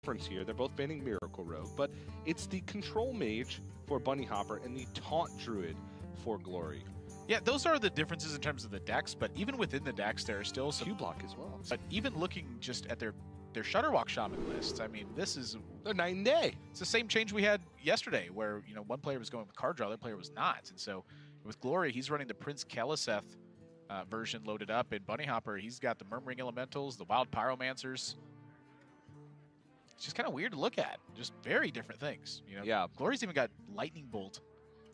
difference here. They're both banning Miracle Rogue, but it's the Control Mage for BunnyHoppor and the Taunt Druid for Glory. Yeah, those are the differences in terms of the decks, but even within the decks, there are still some... Q-block as well. But even looking just at their Shutterwalk Shaman lists, I mean, this is... They're night and day. It's the same change we had yesterday, where, you know, one player was going with card draw, the other player was not. And so with Glory, he's running the Prince Keliseth version loaded up. In BunnyHoppor, he's got the Murmuring Elementals, the Wild Pyromancers. It's just kind of weird to look at. Just very different things. You know? Yeah. Glory's even got Lightning Bolt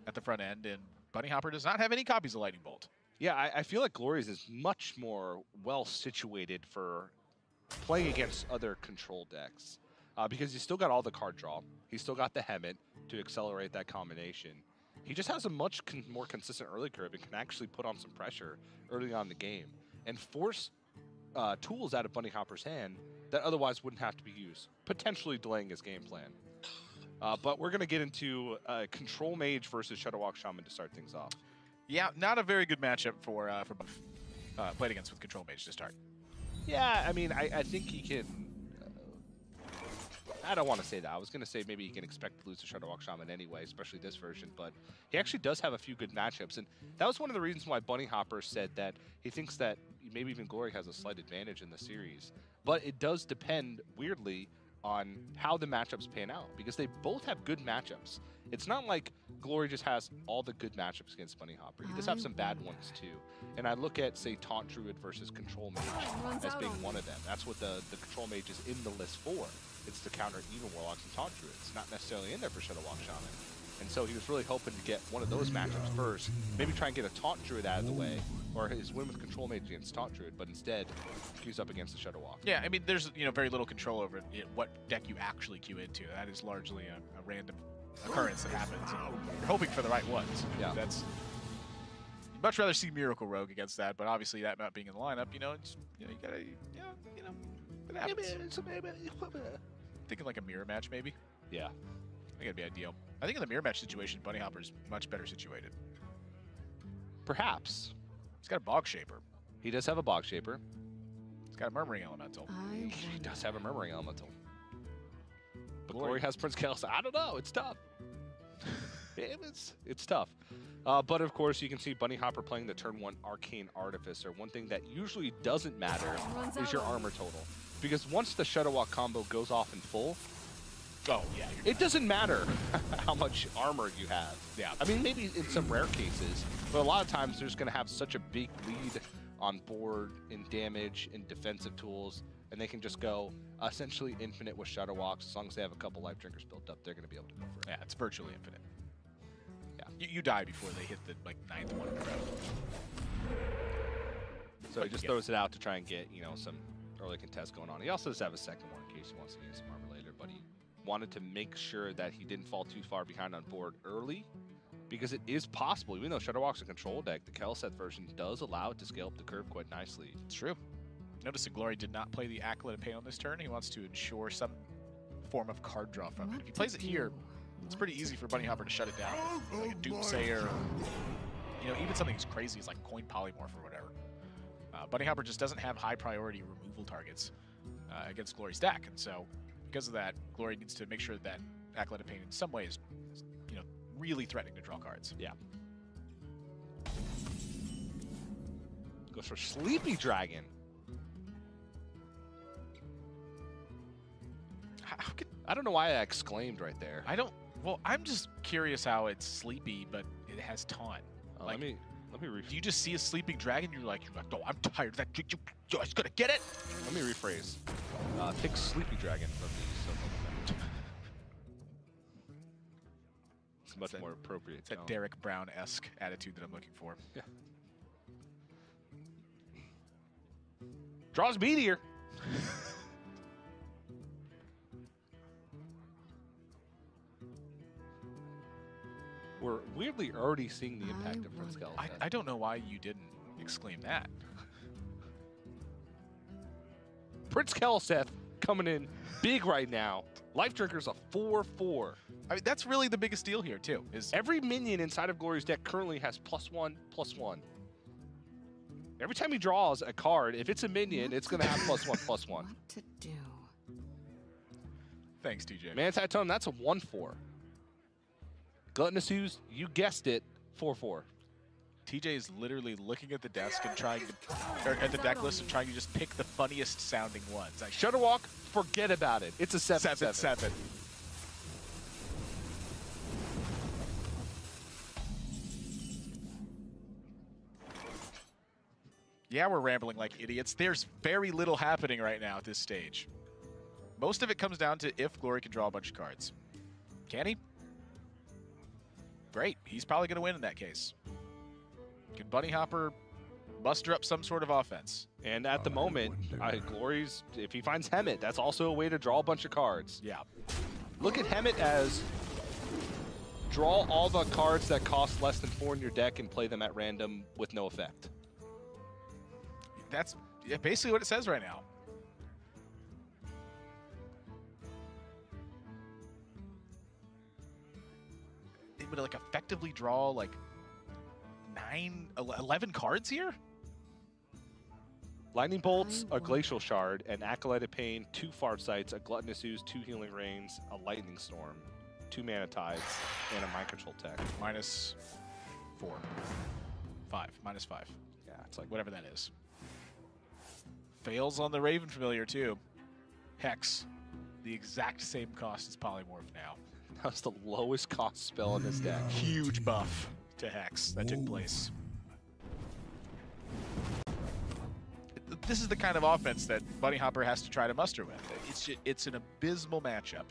at the front end, and BunnyHoppor does not have any copies of Lightning Bolt. Yeah, I feel like Glory's is much more well situated for playing against other control decks because he's still got all the card draw. He's still got the Hemet to accelerate that combination. He just has a much more consistent early curve and can actually put on some pressure early on in the game and force tools out of BunnyHoppor's hand that otherwise wouldn't have to be used, potentially delaying his game plan. But we're going to get into Control Mage versus Shutterwalk Shaman to start things off. Yeah, not a very good matchup for both played against with Control Mage to start. Yeah, I mean, I think he can... I don't want to say that. I was going to say maybe he can expect to lose to Shutterwalk Shaman anyway, especially this version, but he actually does have a few good matchups, and that was one of the reasons why BunnyHoppor said that he thinks that maybe even Glory has a slight advantage in the series. But it does depend, weirdly, on how the matchups pan out, because they both have good matchups. It's not like Glory just has all the good matchups against BunnyHoppor. He does have some bad ones too. And I look at, say, Taunt Druid versus Control Mage as being one of them. That's what the Control Mage is in the list for. It's to counter Even Warlocks and Taunt Druids. It's not necessarily in there for Shutterwalk Shaman. And so he was really hoping to get one of those matchups first, maybe try and get a Taunt Druid out of the way, or his win with Control Mage against Taunt Druid, but instead queues up against the Shutterwalk. Yeah, I mean, there's very little control over what deck you actually queue into. That is largely a random occurrence that happens. You're hoping for the right ones. Yeah, that's. You'd much rather see Miracle Rogue against that, but obviously that not being in the lineup, you gotta, it happens. Thinking like a mirror match, maybe. Yeah, I think it'd be ideal. I think in the mirror match situation, BunnyHoppor's much better situated. Perhaps. He's got a Bog Shaper. He does have a Bog Shaper. He's got a Murmuring Elemental. He does have a Murmuring Elemental. But Glory has Prince Keliseth. I don't know. It's tough. It's tough. But of course, you can see BunnyHoppor playing the turn 1 Arcane Artificer. One thing that usually doesn't matter is your armor total. Because once the Shutterwalk combo goes off in full, oh, yeah. It doesn't matter how much armor you have. Yeah. I mean, maybe in some rare cases, but a lot of times they're just going to have such a big lead on board in damage and defensive tools, and they can just go essentially infinite with Shutterwalks. As long as they have a couple life drinkers built up, they're going to be able to go for it. Yeah, it's virtually infinite. Yeah. You die before they hit the 9th one. So he just throws it out to try and get, some early contest going on. He also does have a second one in case he wants to gain some armor later, but he wanted to make sure that he didn't fall too far behind on board early, because it is possible, even though Shutterwalk's a control deck, the Keliseth version does allow it to scale up the curve quite nicely. It's true. Notice that Glory did not play the Acolyte of Pain on this turn. He wants to ensure some form of card draw from it. If he plays it here, it's pretty easy for BunnyHoppor to shut it down. Like a Doomsayer, even something as crazy as like Coin Polymorph or whatever. BunnyHoppor just doesn't have high priority removal targets against Glory's deck, and so because of that, Glory needs to make sure that Acolyte of Pain in some way is, really threatening to draw cards. Yeah. Goes for Sleepy Dragon. I don't know why I exclaimed right there. Well, I'm just curious how it's sleepy, but it has taunt. Let me rephrase. Do you just see a sleeping dragon? You're like, oh, I'm tired of that. You just gotta get it. Let me rephrase. Pick Sleepy Dragon from the Silver. It's much more appropriate. It's that Derek Brown-esque attitude that I'm looking for. Yeah. Draws Meteor. We're weirdly already seeing the impact of Prince Keliseth. I don't know why you didn't exclaim that. Prince Keliseth coming in big right now. Life Drinker's a 4/4. I mean, that's really the biggest deal here, too. Is every minion inside of Glory's deck currently has +1/+1. Every time he draws a card, if it's a minion, it's going to have +1/+1. What to do? Thanks, TJ. Manti-Tone, that's a 1-4. Gluttonous Ooze, you guessed it, 4-4. TJ is literally looking at the desk and trying to, or at the deck list and trying to just pick the funniest sounding ones. Like, Shudderwalk, forget about it. It's a 7-7. 7-7. Yeah, we're rambling like idiots. There's very little happening right now at this stage. Most of it comes down to if Glory can draw a bunch of cards. Can he? Great. He's probably going to win in that case. Can BunnyHoppor muster up some sort of offense? And at the moment, Glory's, if he finds Hemet, that's also a way to draw a bunch of cards. Yeah. Look at Hemet as draw all the cards that cost less than 4 in your deck and play them at random with no effect. That's basically what it says right now. It would like effectively draw like 11 cards here? Lightning Bolts, a Glacial Shard, an Acolyte of Pain, 2 Farsights, a Gluttonous Ooze, 2 Healing Rains, a Lightning Storm, 2 Mana Tides, and a Mind Control tech. -4. 5. -5. Yeah, it's like whatever that is. Fails on the Raven Familiar too. Hex. The exact same cost as Polymorph now. That was the lowest cost spell in this deck. Huge buff to Hex that took place. This is the kind of offense that BunnyHoppor has to try to muster with. It's an abysmal matchup.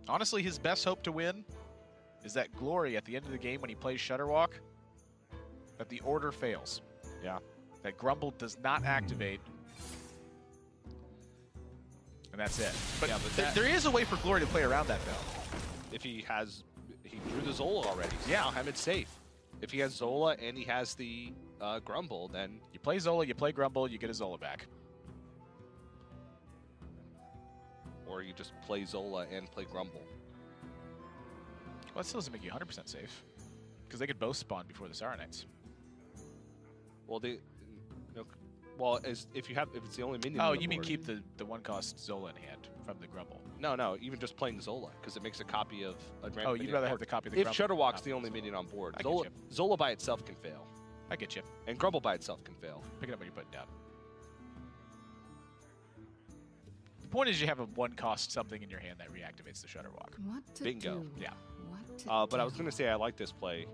Honestly, his best hope to win is that Glory, at the end of the game when he plays Shudderwalk, that the order fails. Yeah. That Grumble does not activate. And that's it. But, yeah, but there is a way for Glory to play around that, though. If he drew the Zola already. So yeah. Now Hemet's safe. If he has Zola and he has the Grumble, then you play Zola, you play Grumble, you get a Zola back. Or you just play Zola and play Grumble. Well, that still doesn't make you 100% safe. Because they could both spawn before the Saranites. Well, if it's the only minion. Oh, on the you mean board. Keep the 1-cost Zola in hand from the Grumble? No, even just playing Zola, because it makes a copy of a random Oh, you'd minion rather on have board. the copy of the If Grumble. Shudderwalk's the only minion on board, I get you. Zola by itself can fail. I get you. And Grumble by itself can fail. Pick it up when you're putting down. The point is you have a 1-cost something in your hand that reactivates the Shudderwalk. What to Bingo. do? Yeah. What to But I was do? going to say I like this play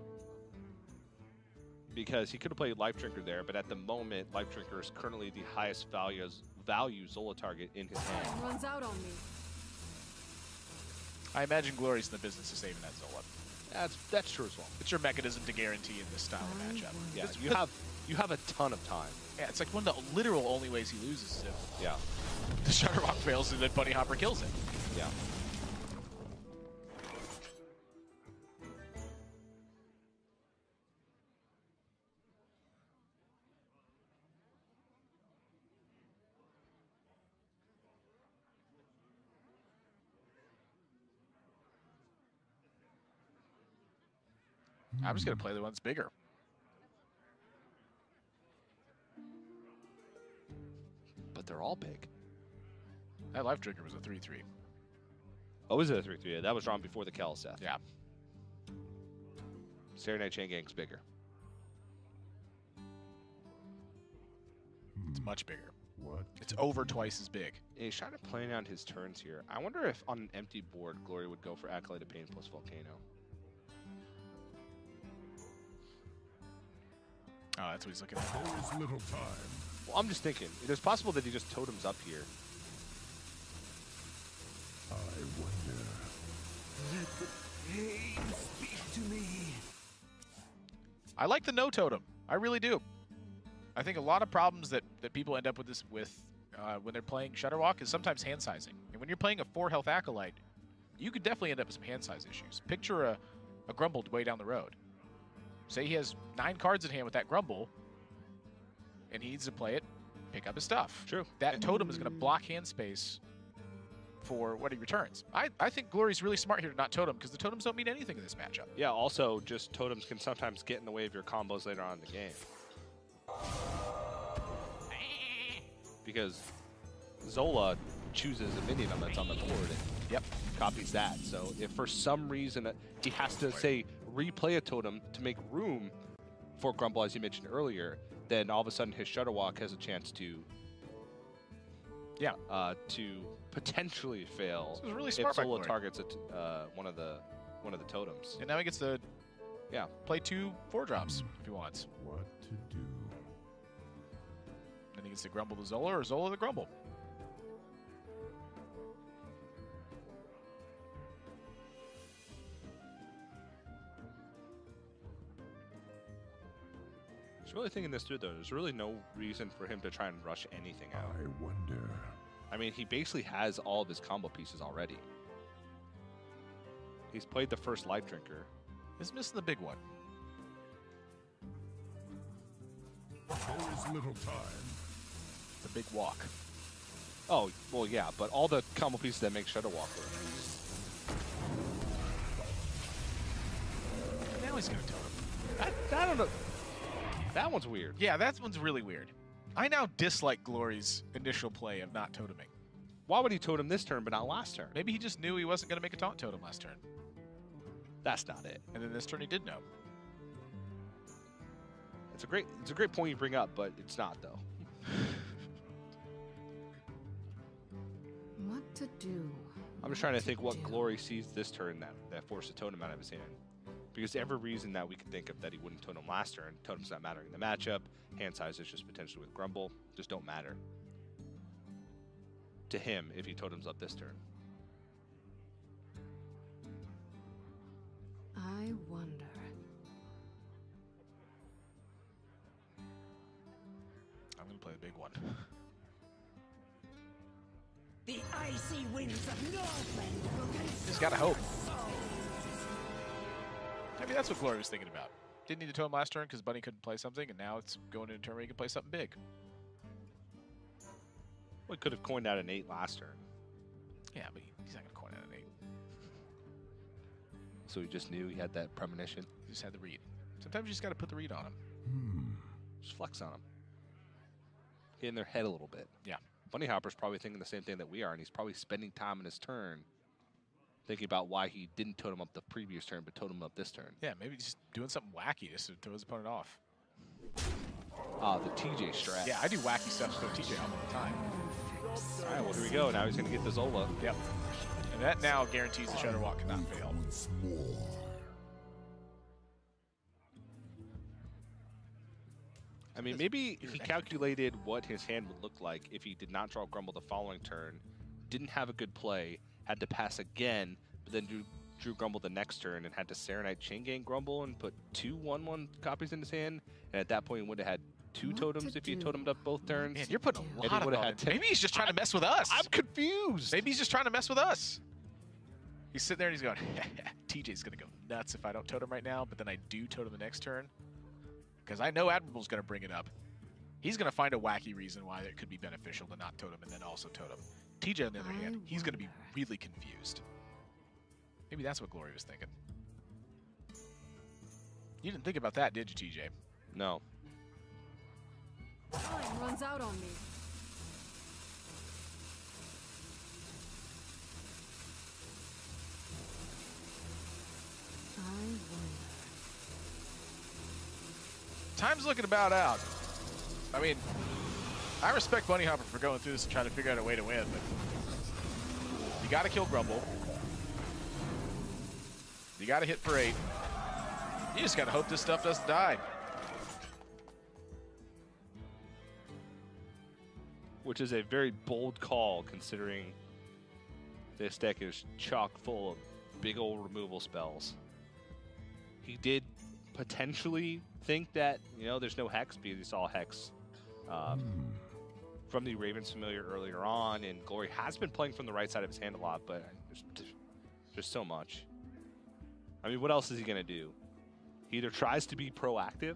because he could have played Life Drinker there, but at the moment, Life Drinker is currently the highest value Zola target in his hand. Time runs out on me. I imagine Glory's in the business of saving that Zola. That's true as well. It's your mechanism to guarantee in this style of matchup. Yeah, It's- you have a ton of time. Yeah, it's like one of the literal only ways he loses is if Yeah. the Shudderwalk fails and then BunnyHoppor kills it. Yeah. I'm just going to play the one that's bigger. But they're all big. That Life Drinker was a 3-3. Oh, is it a 3-3? That was drawn before the Kaliseth. Yeah. Saturday Night Chain Gang's bigger. It's much bigger. What? It's over twice as big. He's trying to plan out his turns here. I wonder if on an empty board, Glory would go for Acolyte of Pain plus Volcano. Oh, that's what he's looking at. There is little time. Well, I'm just thinking. It is possible that he just totems up here. I wonder. Let the pain speak to me. I like the no totem. I really do. I think a lot of problems that people end up with this when they're playing Shudderwalk is sometimes hand sizing. And when you're playing a 4-health Acolyte, you could definitely end up with some hand size issues. Picture a Grumble way down the road. Say he has 9 cards in hand with that Grumble, and he needs to play it, pick up his stuff. True. That totem is going to block hand space for what he returns. I think Glory's really smart here to not totem, because the totems don't mean anything in this matchup. Yeah, also, just totems can sometimes get in the way of your combos later on in the game. because Zola chooses a minion that's on the board and Yep. copies that. So if for some reason he has to, say, replay a totem to make room for Grumble, as you mentioned earlier, then all of a sudden his Shudderwalk has a chance to potentially fail This was really smart if by Zola Glory. targets one of the totems. And now he gets to Yeah. play 2 4-drops if he wants. What to do? Then he gets to Grumble the Zola or Zola the Grumble. I was really thinking this through, though. There's really no reason for him to try and rush anything out. I wonder. I mean, he basically has all of his combo pieces already. He's played the first Life Drinker. He's missing the big one. There is little time. The big walk. Oh, well, yeah, but all the combo pieces that make Shudderwalk work. Now he's going to totem. I don't know. That one's weird. Yeah, that one's really weird. I now dislike Glory's initial play of not toteming. Why would he totem this turn but not last turn? Maybe he just knew he wasn't going to make a taunt totem last turn. That's not it. And then this turn he did know. It's a great point you bring up, but it's not, though. What to do? I'm just trying to think what Glory sees this turn that forced a totem out of his hand. Because every reason that we could think of that he wouldn't totem last turn, totem's not mattering in the matchup, hand size is just potentially with Grumble, just don't matter to him if he totems up this turn. I wonder. I'm going to play the big one. The icy winds of Northland will Just got to hope. Maybe that's what Glory was thinking about. Didn't need to totem last turn because Bunny couldn't play something, and now it's going into a turn where he can play something big. We could have coined out an 8 last turn. Yeah, but he's not going to coin out an 8. So he just knew he had that premonition. He just had the read. Sometimes you just got to put the read on him. Just flex on him. Get in their head a little bit. Yeah. BunnyHoppor's probably thinking the same thing that we are, and he's probably spending time in his turn thinking about why he didn't totem up the previous turn, but totem up this turn. Yeah, maybe just doing something wacky just to throw his opponent off. The TJ strat. Yeah, I do wacky stuff to throw TJ off all the time. All right, well, here we go. Now he's going to get the Zola. Yep. And that now guarantees the Shudderwalk cannot fail. Once more. I mean, maybe he calculated what his hand would look like if he did not draw Grumble the following turn, didn't have a good play, had to pass again, but then drew Grumble the next turn and had to Serenite Chain Gang Grumble and put 2 1/1 copies in his hand. And at that point, he would have had 2 What totems to if he had do? totemed up both turns. Man, you're putting a And he lot of would've thought had into 10. Maybe he's just trying to mess with us. I'm confused. Maybe he's just trying to mess with us. He's sitting there and he's going, TJ's going to go nuts if I don't totem right now, but then I do totem the next turn. Because I know Admirable's going to bring it up. He's going to find a wacky reason why it could be beneficial to not totem and then also totem. TJ, on the other hand, he's going to be really confused. Maybe that's what Glory was thinking. You didn't think about that, did you, TJ? No. Time runs out on me. I wonder. Time's looking about out. I mean, I respect BunnyHoppor for going through this and trying to figure out a way to win, but you got to kill Grumble. You got to hit for 8. You just got to hope this stuff doesn't die. Which is a very bold call considering this deck is chock full of big old removal spells. He did potentially think that, there's no Hex because he saw Hex from the Ravens Familiar earlier on, and Glory has been playing from the right side of his hand a lot, but there's so much. I mean, what else is he going to do? He either tries to be proactive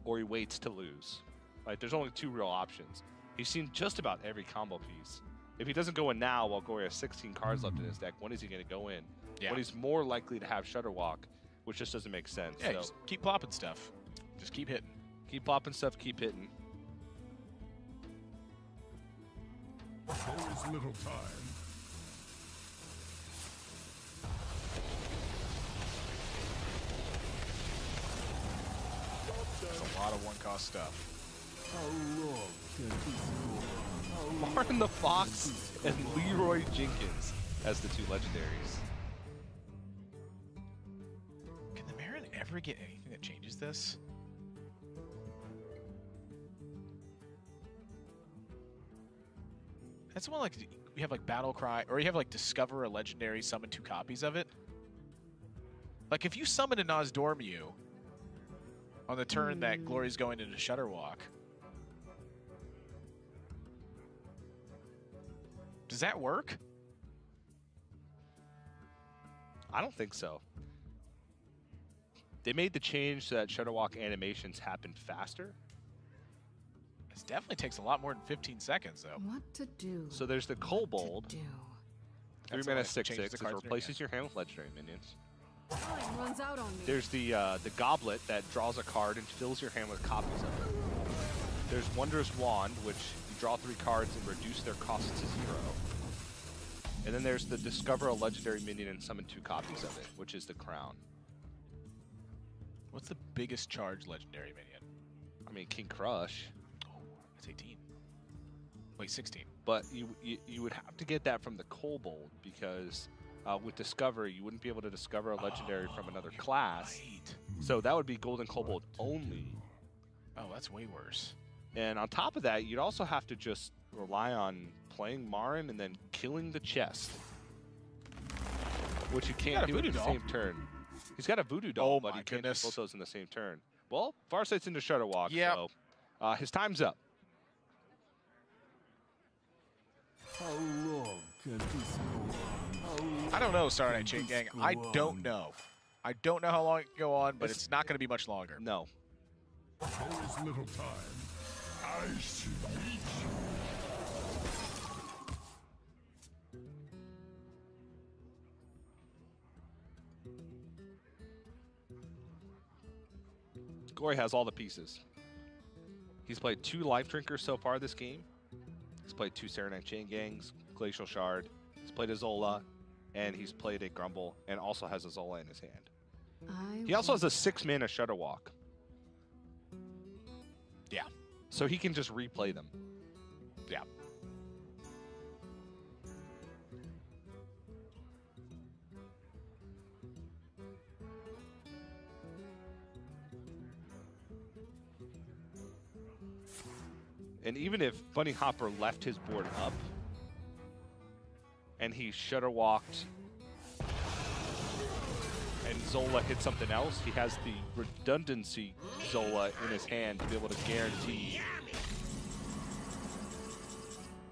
or he waits to lose. Like, there's only 2 real options. He's seen just about every combo piece. If he doesn't go in now while Glory has 16 cards left in his deck, when is he going to go in? Yeah. When he's more likely to have Shudderwalk, which just doesn't make sense. Yeah, So just keep plopping stuff. Just keep hitting. keep popping stuff, keep hitting. So is little time. That's a lot of one-cost stuff. Martin the Fox and Leroy Jenkins as the two legendaries. Can the Marin ever get anything that changes this? That's one like you have like Battle Cry, or you have like Discover a legendary, summon 2 copies of it. Like if you summon a Nozdormu on the turn that Glory's going into Shutterwalk, does that work? I don't think so. They made the change so that Shutterwalk animations happen faster. This definitely takes a lot more than 15 seconds, though. What to do? So there's the Kobold. 3 That's mana what 6/6. changes the It cards in your replaces hand. your hand with legendary minions. Time runs out on me. There's the Goblet that draws a card and fills your hand with copies of it. There's Wondrous Wand, which you draw 3 cards and reduce their cost to 0. And then there's the Discover a legendary minion and summon 2 copies of it, which is the Crown. What's the biggest charge legendary minion? I mean, King Crush. Oh, that's 18. Wait, 16. But you would have to get that from the Kobold because with Discover, you wouldn't be able to discover a legendary from another class. Right. So that would be Golden Kobold only. Oh, that's way worse. And on top of that, you'd also have to just rely on playing Marin and then killing the chest. Which you can't do in the same turn. He's got a Voodoo Doll, Oh but my he can't do goodness. both those in the same turn. Well, Farsight's into Shutterwalk, Yep. so his time's up. How long can this go on? I don't know, Saturday Night Chain Gang. I don't know. I don't know how long it can go on, but it's not going to be much longer. No. So is little time. I should meet you. Glory has all the pieces. He's played 2 Life Drinkers so far this game. He's played 2 Saturday Chain Gangs, Glacial Shard. He's played a Zola, and he's played a Grumble, and also has a Zola in his hand. He also has a 6 mana Shutterwalk. Yeah. So he can just replay them. Yeah. And even if BunnyHoppor left his board up and he Shutterwalked and Zola hit something else, he has the redundancy Zola in his hand to be able to guarantee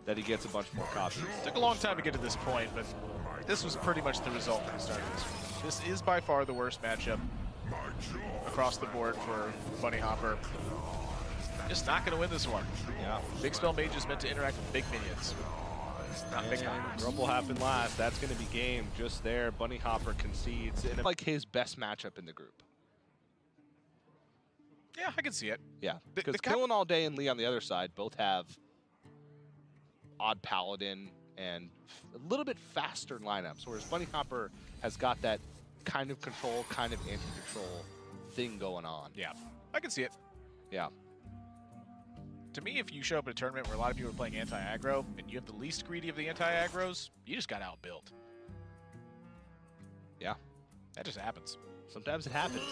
that he gets a bunch more copies. Took a long time to get to this point, but this was pretty much the result from the start of this one. This is by far the worst matchup across the board for BunnyHoppor. Just not going to win this one. Yeah. Big Spell Mage is meant to interact with big minions, not big hoppers. Rumble happened last. That's going to be game just there. BunnyHoppor concedes. And like his best matchup in the group. Yeah, I can see it. Yeah, The because Killing All Day and Lee on the other side both have odd Paladin and a little bit faster lineups, whereas BunnyHoppor has got that kind of control, kind of anti-control thing going on. Yeah, I can see it. Yeah. To me, if you show up at a tournament where a lot of people are playing anti-aggro and you have the least greedy of the anti-aggros, you just got outbuilt. Yeah. That just happens. Sometimes it happens.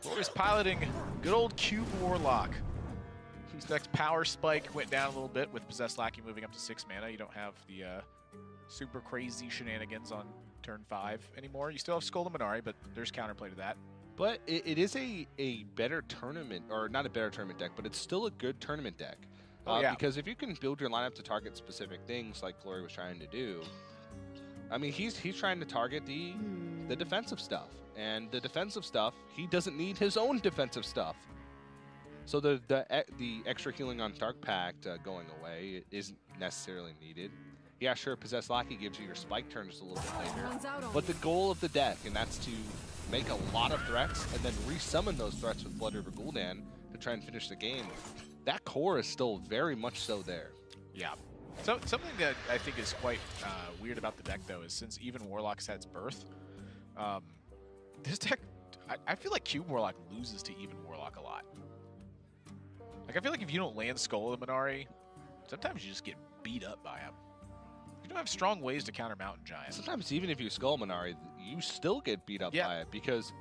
Glory's piloting good old Cube Warlock. His next power spike went down a little bit with Possessed Lackey moving up to 6 mana. You don't have the super crazy shenanigans on turn 5 anymore. You still have Skull and Minari, but there's counterplay to that. But it is a better tournament, or not a better tournament deck, but it's still a good tournament deck. Oh, yeah. Because if you can build your lineup to target specific things like Glory was trying to do, I mean, he's trying to target the defensive stuff. And the defensive stuff, he doesn't need his own defensive stuff. So the extra healing on Dark Pact going away isn't necessarily needed. Yeah, sure, Possessed Lackey gives you your spike turns a little bit later. But the goal of the deck, and that's to make a lot of threats and then resummon those threats with Blood River Gul'dan to try and finish the game. That core is still very much so there. Yeah. So, something that I think is quite weird about the deck, though, is since even Warlock's had its birth, this deck, I feel like Cube Warlock loses to even Warlock a lot. Like, I feel like if you don't land Skull of the Minari, sometimes you just get beat up by him. You don't have strong ways to counter Mountain Giant. Sometimes even if you Skull Minari, you still get beat up by it because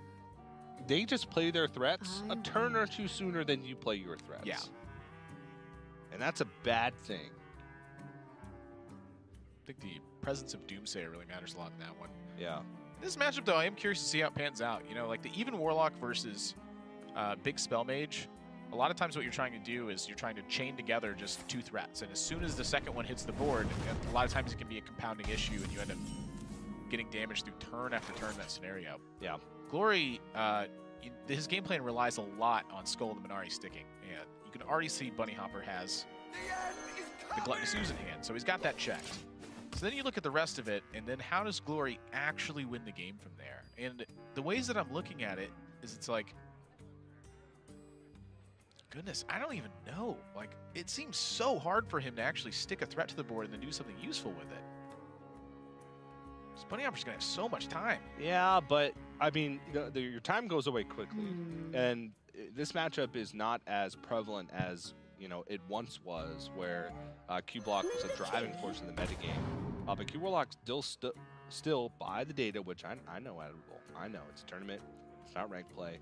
they just play their threats a turn or two sooner than you play your threats. Yeah. And that's a bad thing. I think the presence of Doomsayer really matters a lot in that one. Yeah. This matchup, though, I am curious to see how it pans out. You know, like the even Warlock versus big Spell Mage, a lot of times what you're trying to do is you're trying to chain together just 2 threats. And as soon as the second one hits the board, a lot of times it can be a compounding issue and you end up getting damage through turn after turn in that scenario. Yeah. Glory, his game plan relies a lot on Skull of the Minari sticking. And you can already see BunnyHoppor has the Gluttonous Ooze in hand. So he's got that checked. So then you look at the rest of it, and then how does Glory actually win the game from there? And the ways that I'm looking at it is it's like, goodness, I don't even know. Like, it seems so hard for him to actually stick a threat to the board and then do something useful with it. BunnyHoppor's going to have so much time. Yeah, but, I mean, your time goes away quickly. And this matchup is not as prevalent as, you know, it once was, where Cube Block was a driving force in the metagame. But Cube Warlock still, by the data, which I know admirable. I know, it's a tournament, it's not ranked play.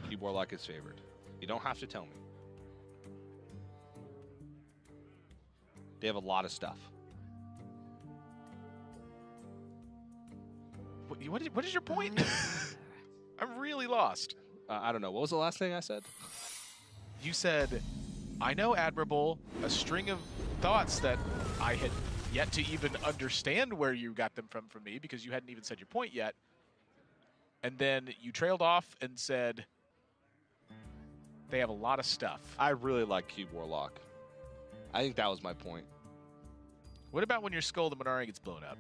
Cube Warlock is favored. You don't have to tell me. They have a lot of stuff. What is your point? I'm really lost. I don't know. What was the last thing I said? You said, I know admirable, a string of thoughts that I had yet to even understand where you got them from me because you hadn't even said your point yet. And then you trailed off and said, they have a lot of stuff. I really like Cube Warlock. I think that was my point. What about when your Skull of the Minari gets blown up?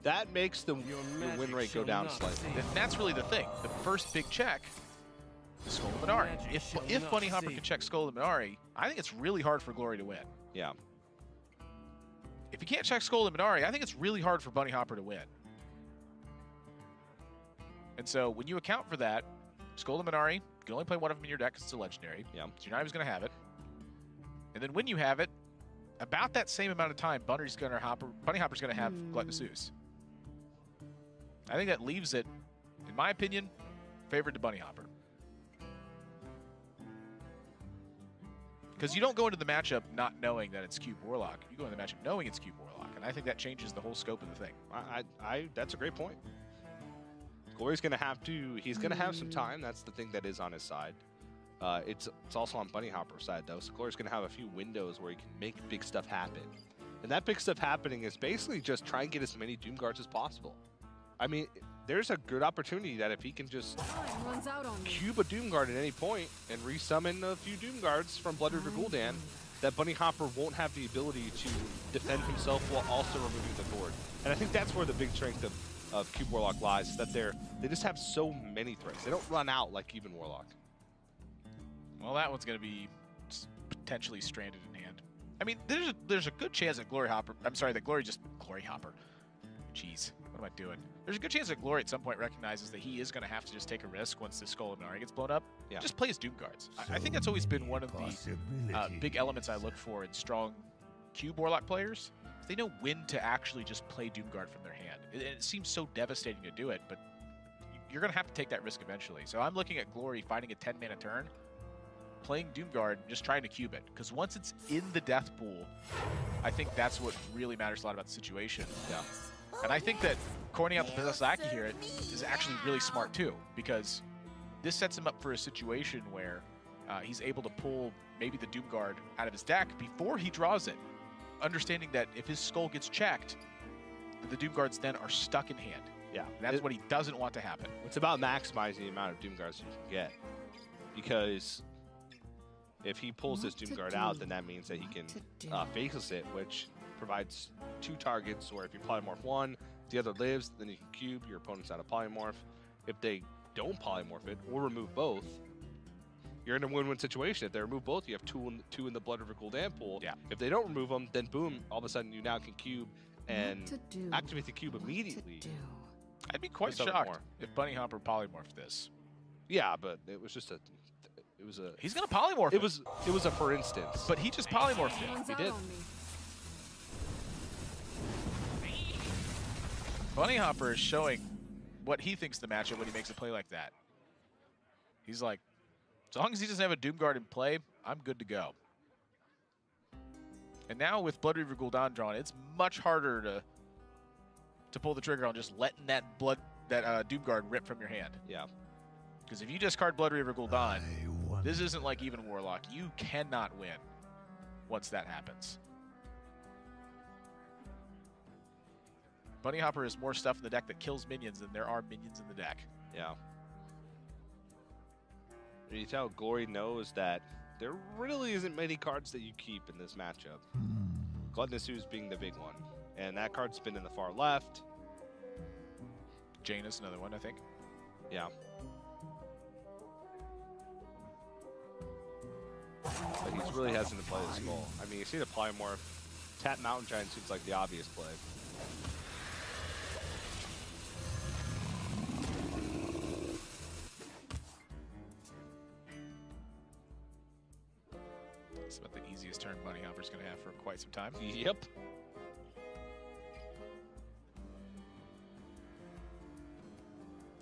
That makes the win rate go down slightly. And that's really the thing. The first big check is Skull of the Minari. If BunnyHoppor can check Skull of the Minari, I think it's really hard for Glory to win. Yeah. If you can't check Skull of the Minari, I think it's really hard for BunnyHoppor to win. And so when you account for that, Skull of the Minari, you can only play one of them in your deck because it's a legendary. Yeah. So you're not always going to have it. And then when you have it, about that same amount of time, BunnyHoppor's going to have Gluttonous Ooze. I think that leaves it, in my opinion, favored to BunnyHoppor. Because you don't go into the matchup not knowing that it's Cube Warlock. You go into the matchup knowing it's Cube Warlock, and I think that changes the whole scope of the thing. That's a great point. Glory's going to have to, he's going to have some time. That's the thing that is on his side. It's also on BunnyHoppor's side, though. So Glory's going to have a few windows where he can make big stuff happen. And that big stuff happening is basically just try and get as many Doom Guards as possible. I mean, there's a good opportunity that if he can just cube a Doom Guard at any point and resummon a few Doom Guards from Blood River Gul'dan, that BunnyHoppor won't have the ability to defend himself while also removing the board. And I think that's where the big strength of Cube Warlock lies, is that they just have so many threats. They don't run out like even Warlock. Well, that one's going to be potentially stranded in hand. I mean, there's a good chance that BunnyHoppor. Jeez, what am I doing? There's a good chance that Glory at some point recognizes that he is going to have to just take a risk once the Skull of Minari gets blown up. Yeah. Just play his Doom Guards. I think that's always been one of the big elements I look for in strong Cube Warlock players. They know when to actually just play Doom Guard from their hand. It seems so devastating to do it, but you're going to have to take that risk eventually. So I'm looking at Glory fighting a 10-mana turn, playing Doom Guard, just trying to cube it. Because once it's in the death pool, I think that's what really matters a lot about the situation. Yeah. And I think that coining out the Possessaki here is actually really smart too, because this sets him up for a situation where he's able to pull maybe the Doom Guard out of his deck before he draws it, understanding that if his Skull gets checked, the Doom Guards then are stuck in hand. Yeah. And that's what he doesn't want to happen. It's about maximizing the amount of Doom Guards you can get. Because if he pulls this Doom Guard out, then that means that he can faceless it, which provides 2 targets, or if you polymorph one, the other lives, then you can cube your opponent's out of polymorph. If they don't polymorph it or remove both, you're in a win-win situation. If they remove both, you have two in the Blood River Gul'dan pool. Yeah. If they don't remove them, then boom, all of a sudden you now can cube and What to do? activate the cube What to immediately. do? I'd be quite Let's have it shocked more. if BunnyHoppor polymorphed this. Yeah, but it was just a. It was a. He's gonna polymorph It was a for instance. but he just polymorphed it. Runs He out did. on me. BunnyHoppor is showing what he thinks the matchup when he makes a play like that. He's like, as long as he doesn't have a Doomguard in play, I'm good to go. And now with Blood Reaver Gul'dan drawn, it's much harder to pull the trigger on just letting that Doomguard rip from your hand. yeah. Because if you discard Blood Reaver Gul'dan, this isn't like even Warlock. You cannot win once that happens. BunnyHoppor has more stuff in the deck that kills minions than there are minions in the deck. Yeah. You tell Glory knows that there really isn't many cards that you keep in this matchup. Gluttonous Ooze being the big one. And that card's been in the far left. Jaina's another one, I think. Yeah. But he really hasn't played his skull. I mean, you see the Polymorph. Tap Mountain Giant seems like the obvious play. It's about the easiest turn BunnyHoppor's going to have for quite some time. Yep.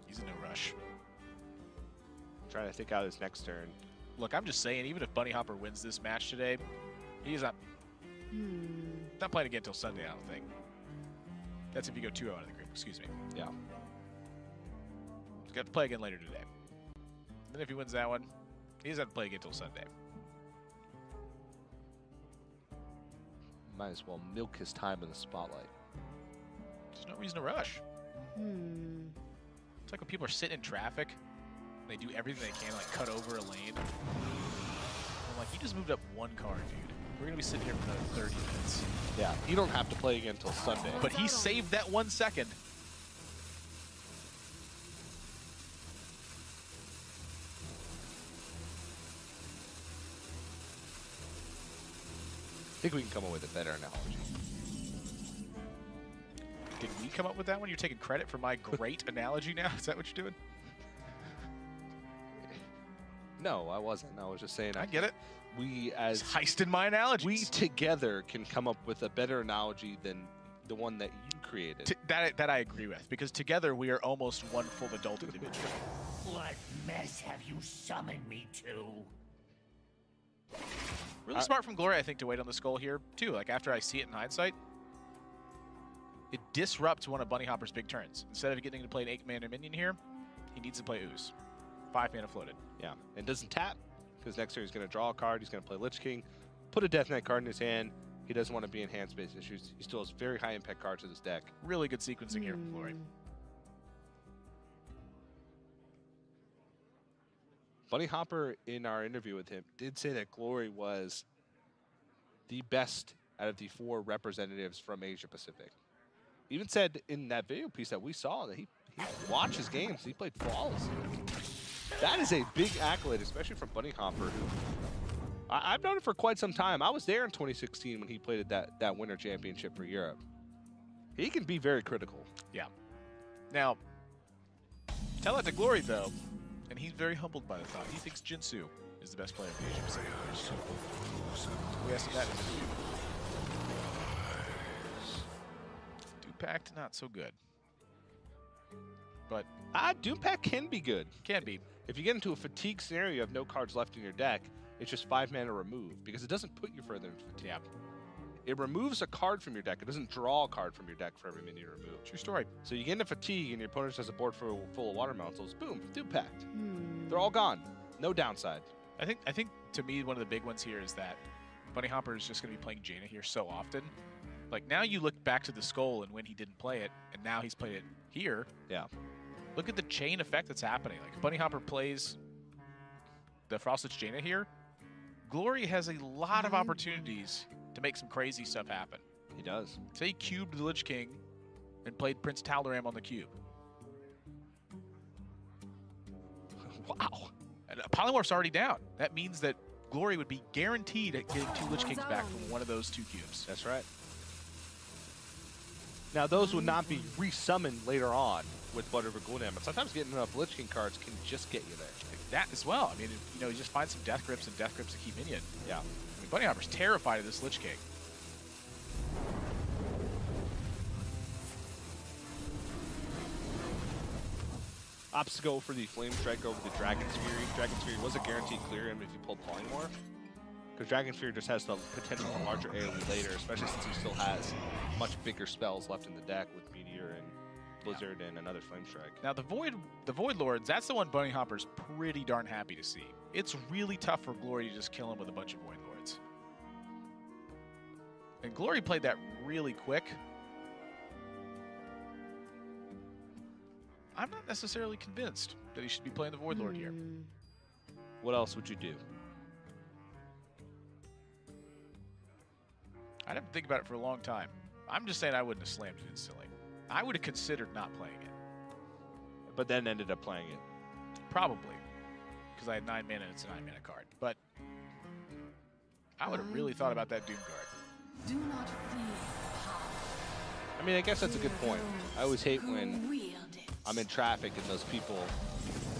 He's in no rush. Trying to think out his next turn. Look, I'm just saying, even if BunnyHoppor wins this match today, he's not playing again until Sunday, I don't think. That's if you go 2-0 out of the group, excuse me. Yeah. He's got to play again later today. Then if he wins that one, he doesn't have to play again until Sunday. Might as well milk his time in the spotlight. There's no reason to rush. It's like when people are sitting in traffic, they do everything they can to like cut over a lane. I'm like, you just moved up one car, dude. We're gonna be sitting here for another 30 minutes. Yeah, you don't have to play again until Sunday. But he saved that 1 second. I think we can come up with a better analogy. Did we come up with that one? You're taking credit for my great analogy now? Is that what you're doing? No, I wasn't. I was just saying. I get it. We as It's heisting my analogies. we together can come up with a better analogy than the one that you created. That I agree with, because together we are almost one full adult individual. What mess have you summoned me to? Really smart from Glory, I think, to wait on the skull here, too. Like, after I see it in hindsight, it disrupts one of BunnyHoppor's big turns. Instead of getting to play an 8-mana minion here, he needs to play Ooze. 5-mana floated. Yeah, and doesn't tap because next turn he's going to draw a card. He's going to play Lich King, put a Death Knight card in his hand. He doesn't want to be in hand space issues. He still has very high impact cards in his deck. Really good sequencing here from Glory. BunnyHoppor, in our interview with him, did say that Glory was the best out of the 4 representatives from Asia Pacific. Even said in that video piece that we saw that he watched his games. He played flawlessly. That is a big accolade, especially from BunnyHoppor, who I've known him for quite some time. I was there in 2016 when he played at that Winter Championship for Europe. He can be very critical. Yeah. Now, tell that to Glory, though, and he's very humbled by the thought. He thinks Jinsu is the best player of the Asia Pacific. We asked him that in the interview. Doompact, not so good. But Doompact can be good. can be. If you get into a fatigue scenario, you have no cards left in your deck, it's just 5-mana remove, because it doesn't put you further into fatigue. Yeah. It removes a card from your deck. It doesn't draw a card from your deck for every minion removed. True story. So you get into fatigue and your opponent has a board full of water elementals. Boom, Doompact. They're all gone. No downside. I think to me one of the big ones here is that BunnyHoppor is just going to be playing Jaina here so often. Like, now you look back to the skull and when he didn't play it, and now he's played it here. Yeah. Look at the chain effect that's happening. Like, if BunnyHoppor plays the Frostlich Jaina here, Glory has a lot of opportunities to make some crazy stuff happen. He does. Say he cubed the Lich King and played Prince Taldaram on the cube. Wow. And Polymorph's already down. That means that Glory would be guaranteed at getting 2 Lich Kings back from one of those 2 cubes. That's right. Now, those would not be resummoned later on with Blood River Gul'dan, but sometimes getting enough Lich King cards can just get you there. That as well. I mean, you know, you just find some Death Grips and Death Grips to keep minion. Yeah. I mean, BunnyHoppor's terrified of this Lich King. Opts to go for the Flame Strike over the Dragon's Fury. Dragon's Fury was a guaranteed clear him if you pulled Polymorph. Because Dragon's Fury just has the potential for larger AoE later, especially since he still has much bigger spells left in the deck with Meteor and Blizzard and another Flame Strike. Now the Void Lords, that's the one BunnyHoppor's pretty darn happy to see. It's really tough for Glory to just kill him with a bunch of Void Lords. And Glory played that really quick. I'm not necessarily convinced that he should be playing the Void Lord here. What else would you do? I'd have to think about it for a long time. I'm just saying I wouldn't have slammed it instantly. I would have considered not playing it. But then ended up playing it. Probably. Because I had 9 mana and it's a 9 mana card. But I would have really thought about that Doom Guard. Do not fear. I mean, I guess that's a good point. I always hate when I'm in traffic and those people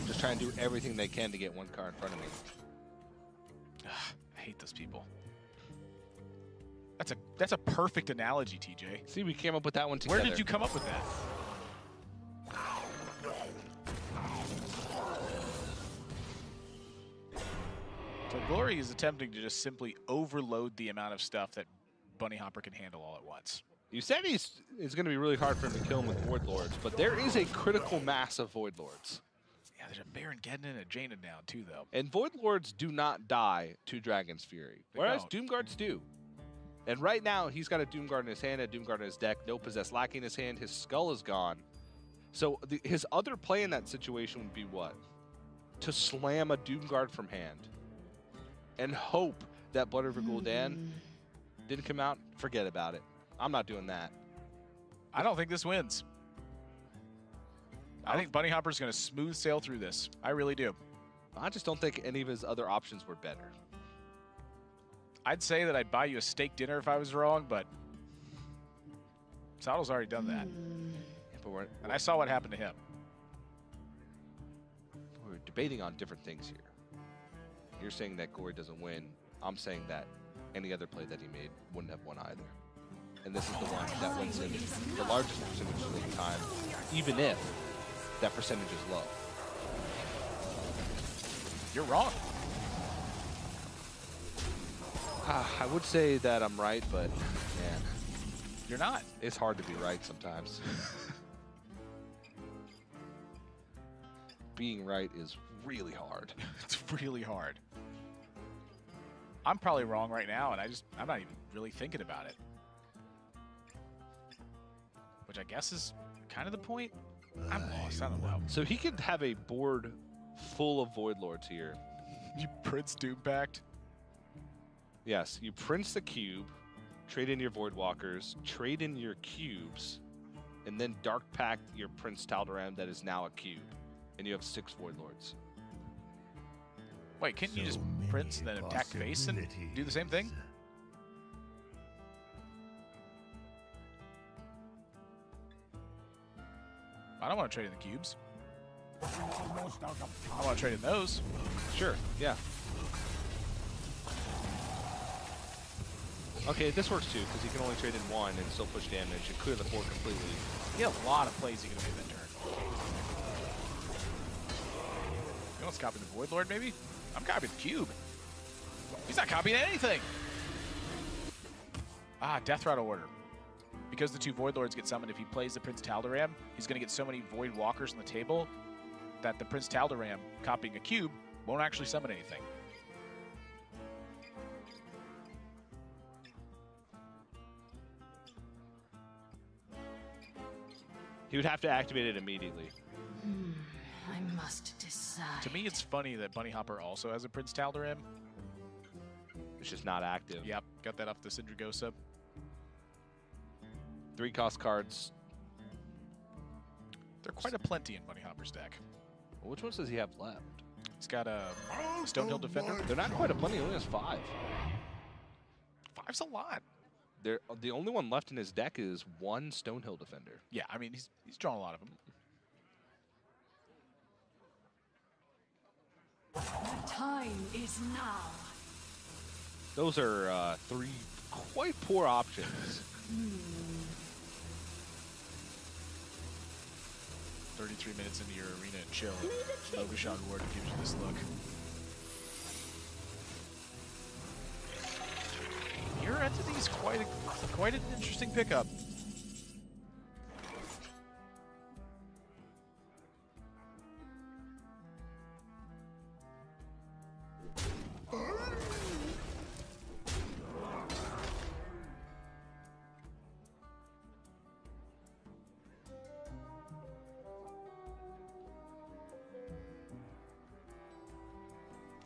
just try and do everything they can to get one car in front of me. Ugh, I hate those people. That's a perfect analogy, TJ. See, we came up with that one together. Where did you come up with that? So Glory is attempting to just simply overload the amount of stuff that BunnyHoppor can handle all at once. You said it's going to be really hard for him to kill him with Void Lords, but there is a critical mass of Void Lords. Yeah, there's a Baron Geddon and a Jaina down too, though. And Void Lords do not die to Dragon's Fury, whereas Doom Guards do. And right now, he's got a Doom Guard in his hand, a Doom Guard in his deck, no Possess Lacking in his hand, his Skull is gone. So his other play in that situation would be what? To slam a Doom Guard from hand and hope that Blood River Gul'dan didn't come out. Forget about it. I'm not doing that. I don't think this wins. I think BunnyHoppor's going to smooth sail through this. I really do. I just don't think any of his other options were better. I'd say that I'd buy you a steak dinner if I was wrong, but Saddle's already done that. Yeah, but and I saw what happened to him. We're debating on different things here. You're saying that Glory doesn't win. I'm saying that any other play that he made wouldn't have won either. And this is the one that wins him the largest percentage of the time, even if that percentage is low. You're wrong. I would say that I'm right, but man, you're not. It's hard to be right sometimes. Being right is really hard. It's really hard. I'm probably wrong right now, and I'm not even really thinking about it. Which I guess is kind of the point. I'm lost. I don't know. So he could have a board full of Void Lords here. You Prince Doom Pact? Yes, you Prince the cube, trade in your Void Walkers, trade in your cubes, and then Dark Pact your Prince Tal'Daram that is now a cube, and you have 6 Void Lords. Wait, can't you just Prince and then attack face and do the same thing? I don't want to trade in the cubes. I want to trade in those. Sure, yeah. Okay, this works too, because he can only trade in 1 and still push damage and clear the board completely. He had a lot of plays he could have made that turn. You want to copy the Void Lord, maybe? I'm copying the cube. He's not copying anything. Ah, Death Rattle Order. Because the 2 Void Lords get summoned, if he plays the Prince Tal'Daram, he's going to get so many Void Walkers on the table that the Prince Tal'Daram, copying a cube, won't actually summon anything. He would have to activate it immediately. I must decide. To me, it's funny that BunnyHoppor also has a Prince Tal'Daram. It's just not active. Yep, got that off the Syndragosa. 3-cost cards. They're quite a plenty in BunnyHoppor's deck. Well, which ones does he have left? He's got a Stonehill Defender. They're not quite a plenty. He only has 5. 5's a lot. The only one left in his deck is 1 Stonehill Defender. Yeah, I mean, he's drawn a lot of them. The time is now. Those are 3 quite poor options. 33 minutes into your arena and chill. Mogashon Ward gives you this look. Your entity's quite an interesting pickup.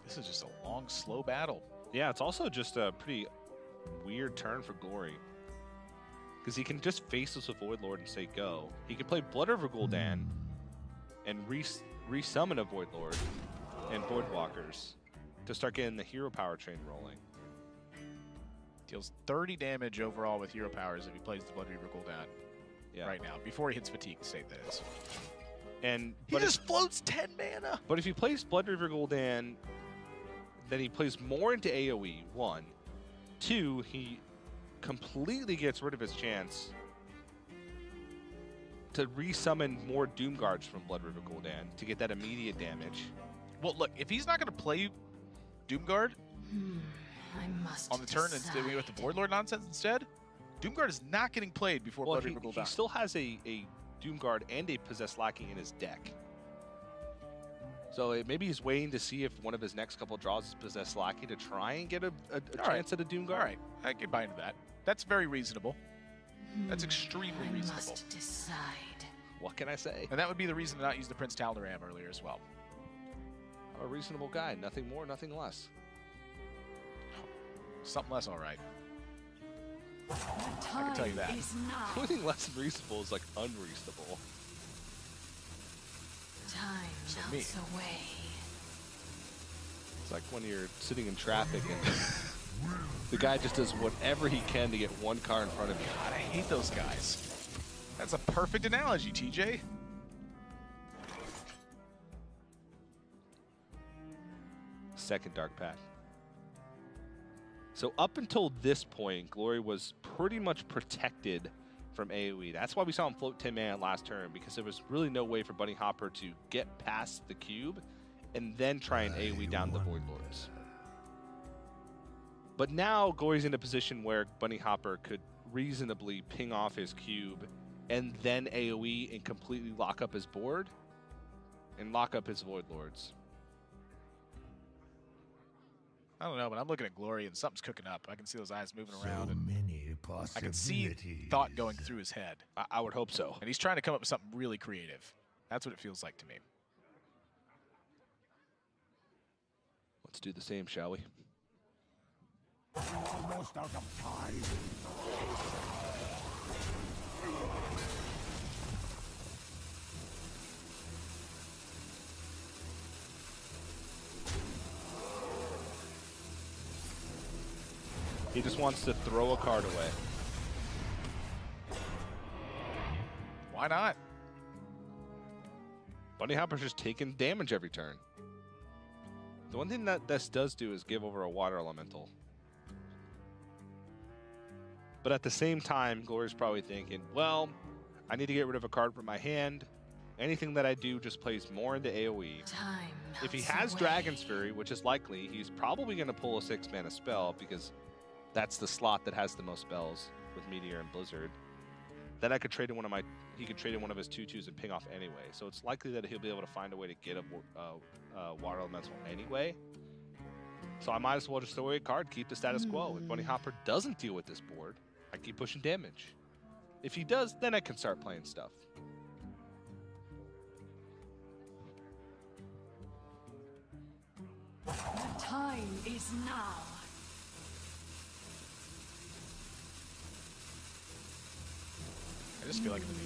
This is just a long, slow battle. Yeah, it's also just a pretty weird turn for Glory. Because he can just face us with Void Lord and say go. He can play Blood River Gul'dan and re-summon a Void Lord and Void Walkers to start getting the hero power train rolling. Deals 30 damage overall with hero powers if he plays the Blood Reaver Gul'dan right now, before he hits fatigue state, that is. And he just floats 10 mana. But if he plays Blood River Gul'dan, then he plays more into AoE, 1. 2, he completely gets rid of his chance to resummon more Doom Guards from Blood River Gul'dan to get that immediate damage. Well, look, if he's not going to play Doomguard I must on the turn instead with the Void Lord nonsense instead, Doomguard is not getting played before Blood Reaver Gul'dan. He still has a Doomguard and a Possessed Lackey in his deck. So maybe he's waiting to see if one of his next couple draws is Possessed Lackey to try and get a chance at a Doomguard. All right, I can buy into that. That's very reasonable. That's extremely reasonable. I must decide. What can I say? And that would be the reason to not use the Prince Tal'Daram earlier as well. I'm a reasonable guy. Nothing more, nothing less. Something less, all right. The I can tell you that. time is now. The only thing less than reasonable is like unreasonable. Time So melts me. away. It's like when you're sitting in traffic and the guy just does whatever he can to get one car in front of you. God, I hate those guys. That's a perfect analogy, TJ. Second Dark Path. So up until this point, Glory was pretty much protected from AoE. That's why we saw him float 10 mana last turn, because there was really no way for BunnyHoppor to get past the cube and then try and AoE down the Void Lords. But now Glory's in a position where BunnyHoppor could reasonably ping off his cube and then AoE and completely lock up his board and lock up his Void Lords. I don't know, but I'm looking at Glory and something's cooking up. I can see those eyes moving around, So and many I can see thought going through his head. I would hope so. And he's trying to come up with something really creative. That's what it feels like to me. Let's do the same, shall we? Almost out of time. He just wants to throw a card away. Why not? BunnyHoppor's just taking damage every turn. The one thing that this does do is give over a water elemental. But at the same time, Glory's probably thinking, well, I need to get rid of a card from my hand. Anything that I do just plays more into AoE. Time If he melts has away. Dragon's Fury, which is likely, he's probably going to pull a 6-mana spell because that's the slot that has the most spells with Meteor and Blizzard. Then I could trade in he could trade in one of his 2/2s and ping off anyway. So it's likely that he'll be able to find a way to get a water elemental anyway. So I might as well just throw away a card, keep the status quo. If BunnyHoppor doesn't deal with this board, I keep pushing damage. If he does, then I can start playing stuff. The time is now. I just feel like I'm in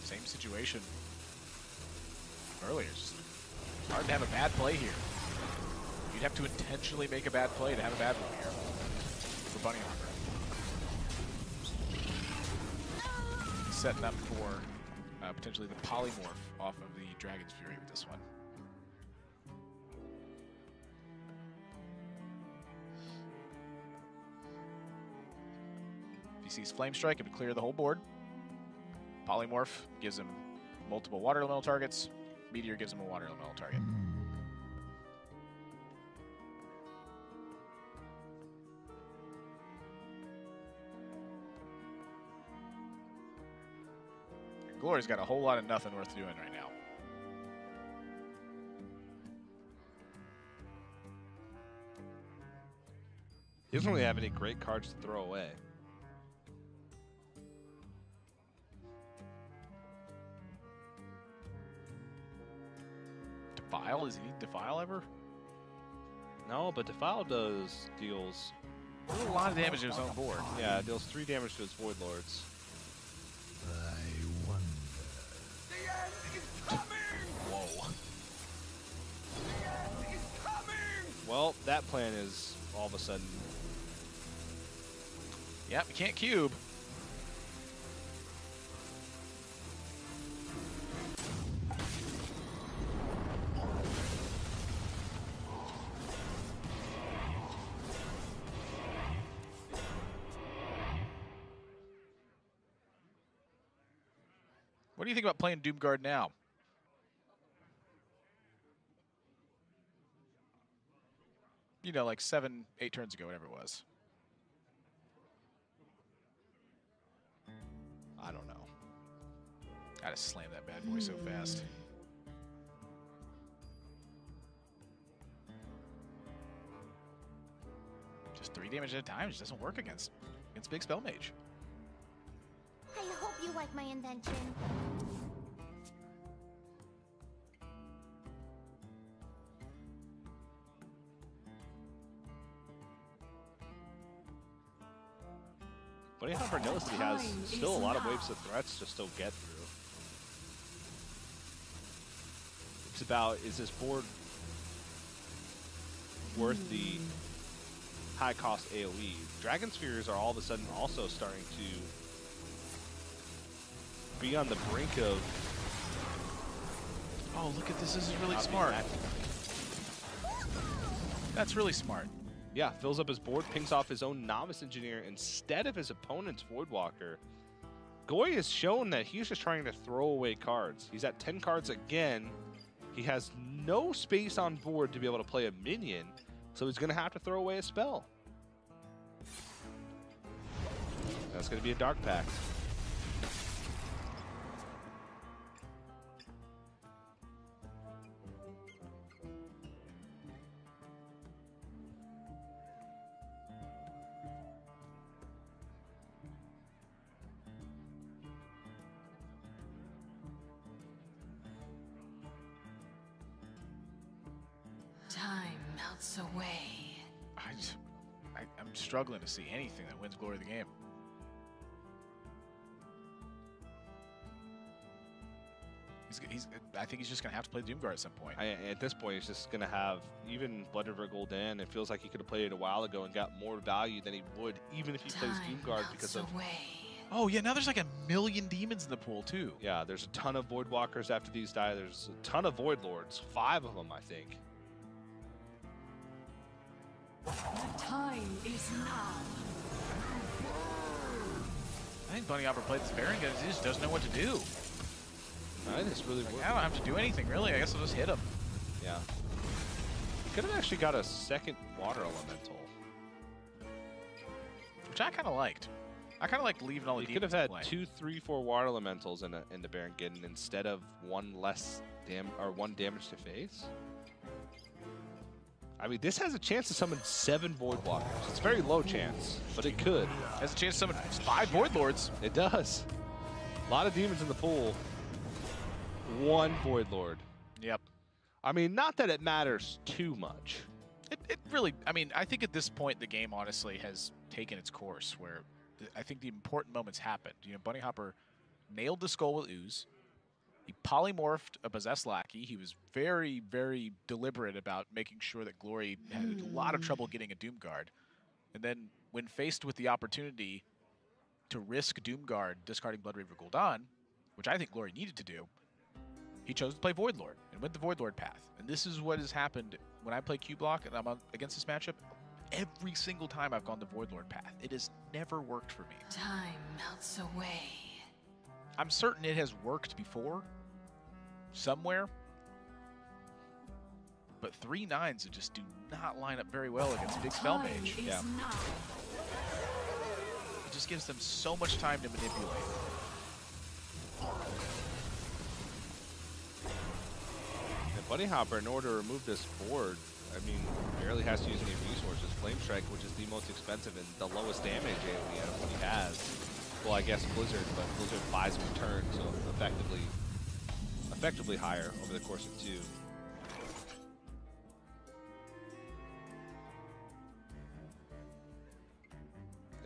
the same situation earlier. It's just hard to have a bad play here. You'd have to intentionally make a bad play to have a bad one here for BunnyHoppor. Setting up for potentially the polymorph off of the Dragon's Fury with this one. If he sees Flame Strike, it would clear the whole board. Polymorph gives him multiple water elemental targets. Meteor gives him a water elemental target. Glory's got a whole lot of nothing worth doing right now. He doesn't really have any great cards to throw away. Defile? Does he need Defile ever? No, but Defile deals... A lot of damage to his own board. Yeah, it deals 3 damage to his Void Lords. I wonder. The end is coming! Whoa. The end is coming! Well, that plan is all of a sudden... Yep, you can't cube. What do you think about playing Doomguard now? You know, like 7, 8 turns ago, whatever it was. I don't know. I just slammed that bad boy so fast. Just 3 damage at a time just doesn't work against big spell mage. I hope you like my invention. BunnyHoppor knows that he has still a lot of waves of threats to still get through. It's about, is this board worth the high cost AoE? Dragon Spheres are all of a sudden also starting to be on the brink of... Oh, look at this. This is really smart. That's really smart. Yeah, fills up his board, pings off his own Novice Engineer instead of his opponent's Voidwalker. Goy has shown that he's just trying to throw away cards. He's at 10 cards again. He has no space on board to be able to play a minion, so he's going to have to throw away a spell. That's going to be a Dark Pact. Time melts away. I'm struggling to see anything that wins Glory of the game. I think he's just going to have to play Doomguard at some point. At this point, he's just going to have, even Blood River Gul'dan, it feels like he could have played it a while ago and got more value than he would even if he plays Doomguard because of... Oh, yeah, now there's like 1 million demons in the pool, too. Yeah, there's a ton of Voidwalkers after these die. There's a ton of Void Lords. 5 of them, I think. The time is now. I think BunnyHoppor played this Baron because he just doesn't know what to do. I just really I don't have to do anything, really. I guess I'll just hit him. Yeah. He could have actually got a second Water Elemental. Which I kind of liked. I kind of liked leaving all the He demons could have in had play. 2, 3, 4 Water Elementals in the Baron Geddon instead of 1 damage to face. I mean, this has a chance to summon 7 Voidwalkers. It's a very low chance, but it could. Has a chance to summon 5 Void Lords. It does. A lot of demons in the pool. 1 Void Lord. Yep. I mean, not that it matters too much. It really, I mean, I think at this point the game honestly has taken its course where I think the important moments happened. You know, BunnyHoppor nailed the skull with Ooze. He polymorphed a Possessed Lackey. He was very, very deliberate about making sure that Glory had a lot of trouble getting a Doomguard. And then when faced with the opportunity to risk Doomguard discarding Bloodreaver Gul'dan, which I think Glory needed to do, he chose to play Voidlord and went the Voidlord path. And this is what has happened when I play Q-Block and I'm against this matchup. Every single time I've gone the Voidlord path. It has never worked for me. Time melts away. I'm certain it has worked before, somewhere. But 3 9s just do not line up very well against Big Spell Mage. Yeah. It just gives them so much time to manipulate. And BunnyHoppor, in order to remove this board, I mean, barely has to use any resources. Flame Strike, which is the most expensive and the lowest damage AoE out of what he has. Well, I guess Blizzard, but Blizzard buys him return, so effectively higher over the course of 2.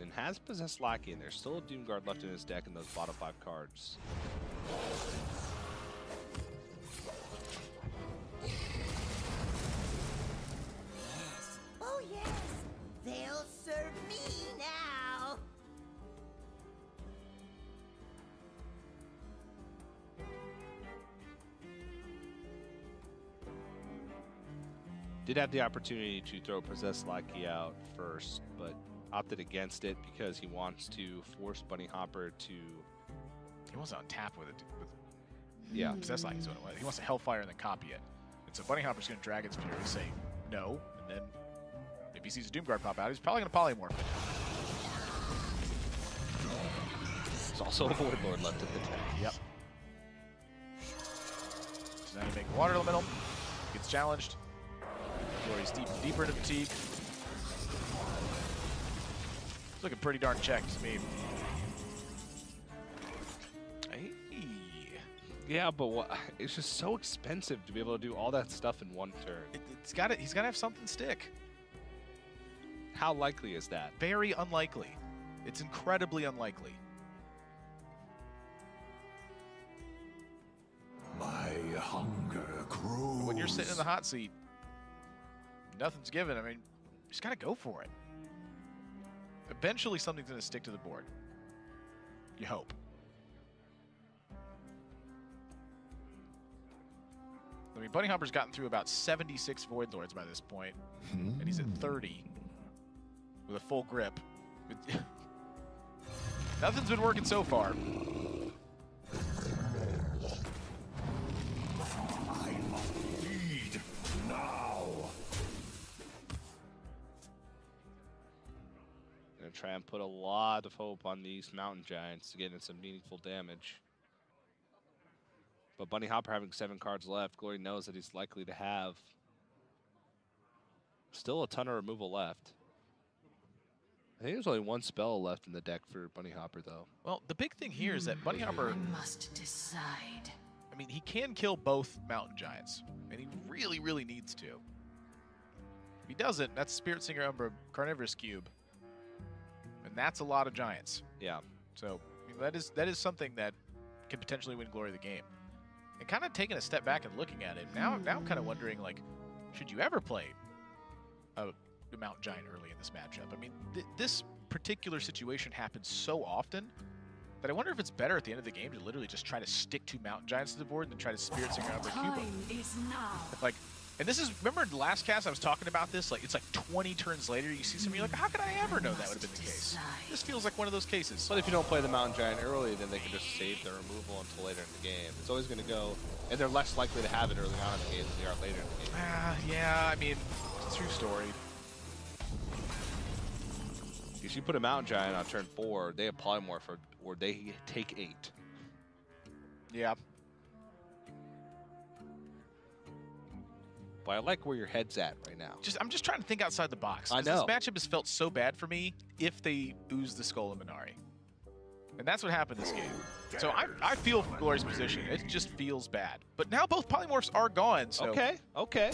And has Possessed Lackey, and there's still a Doomguard left in his deck in those bottom 5 cards. Oh yes, they'll serve me now. Did have the opportunity to throw Possessed Lackey out first, but opted against it because he wants to force BunnyHoppor to... He wants to untap with it. Yeah. Possessed Lackey's what it was. He wants to Hellfire and then copy it. And so BunnyHoppor's going to Dragon's Fury, say no, and then if he sees a Doomguard pop out, he's probably going to polymorph it. There's also a Voidlord left in the deck. Yep. So now you make a Water Elemental, gets challenged. Glory's deeper into fatigue. It's looking pretty darn checked to me. Hey. Yeah, but what, it's just so expensive to be able to do all that stuff in one turn. He's got to have something stick. How likely is that? Very unlikely. It's incredibly unlikely. My hunger grows. When you're sitting in the hot seat, nothing's given. I mean, you just got to go for it. Eventually, something's going to stick to the board. You hope. I mean, BunnyHoppor's gotten through about 76 Voidlords by this point, and he's at 30 with a full grip. Nothing's been working so far. I must feed now. Gonna try and put a lot of hope on these Mountain Giants to get in some meaningful damage. But BunnyHoppor having 7 cards left, Glory knows that he's likely to have still a ton of removal left. I think there's only 1 spell left in the deck for BunnyHoppor, though. Well, the big thing here is that BunnyHoppor, I must decide. I mean, he can kill both Mountain Giants, and he really, really needs to. If he doesn't, that's Spirit Singer Umbra Carnivorous Cube, and that's a lot of Giants. Yeah. So I mean, that is something that can potentially win Glory the game. And kind of taking a step back and looking at it, now I'm kind of wondering, like, should you ever play a Mountain Giant early in this matchup? I mean, this particular situation happens so often that I wonder if it's better at the end of the game to literally just try to stick 2 Mountain Giants to the board than try to Spirit Singer Umbra Cube them. Time is now. Like, and this is, remember in the last cast I was talking about this? Like, it's like 20 turns later, you see something, you're like, how could I ever know that would have been the case? This feels like one of those cases. But if you don't play the Mountain Giant early, then they can just save their removal until later in the game. It's always going to go, and they're less likely to have it early on in the game than they are later in the game. Yeah, I mean, it's a true story. If you put a Mountain Giant on turn 4, they have Polymorph, or they take 8. Yeah. But I like where your head's at right now. I'm just trying to think outside the box. I 'Cause know. This matchup has felt so bad for me if they ooze the Skull of Minari. And that's what happened this game. So I feel for Glory's position. It just feels bad. But now both Polymorphs are gone, so... Okay.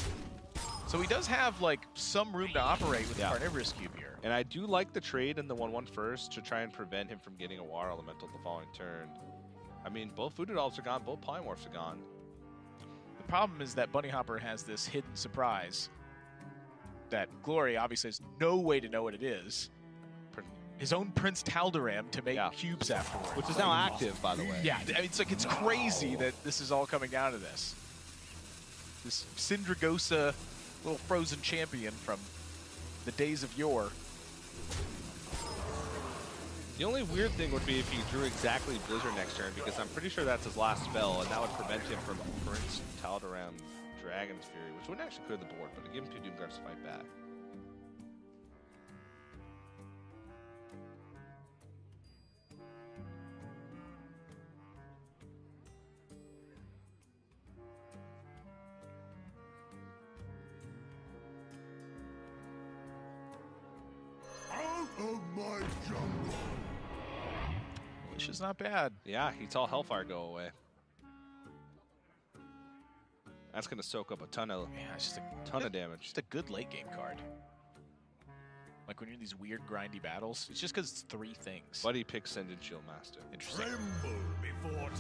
So he does have, like, some room to operate with the Carnivorous Cube here. And I do like the trade in the 1/1 first to try and prevent him from getting a Water Elemental the following turn. I mean, both Voodoo Dolls are gone, both Polymorphs are gone. The problem is that BunnyHoppor has this hidden surprise that Glory obviously has no way to know what it is. His own Prince Taldaram to make cubes afterwards. Which is now active, by the way. Yeah, I mean, it's crazy that this is all coming down to this. This Syndragosa little frozen champion from the days of yore. The only weird thing would be if he drew exactly Blizzard next turn, because I'm pretty sure that's his last spell, and that would prevent him from Prince Taldaram Dragon's Fury, which wouldn't actually clear the board, but it'd give him 2 Doom Guards to fight back. Out of my jungle. Which is not bad. Yeah, he saw Hellfire go away. That's going to soak up a ton of it's just of damage. Just a good late game card. Like when you're in these weird grindy battles, it's just because it's 3 things. But he picks Send and Shield Master. Interesting.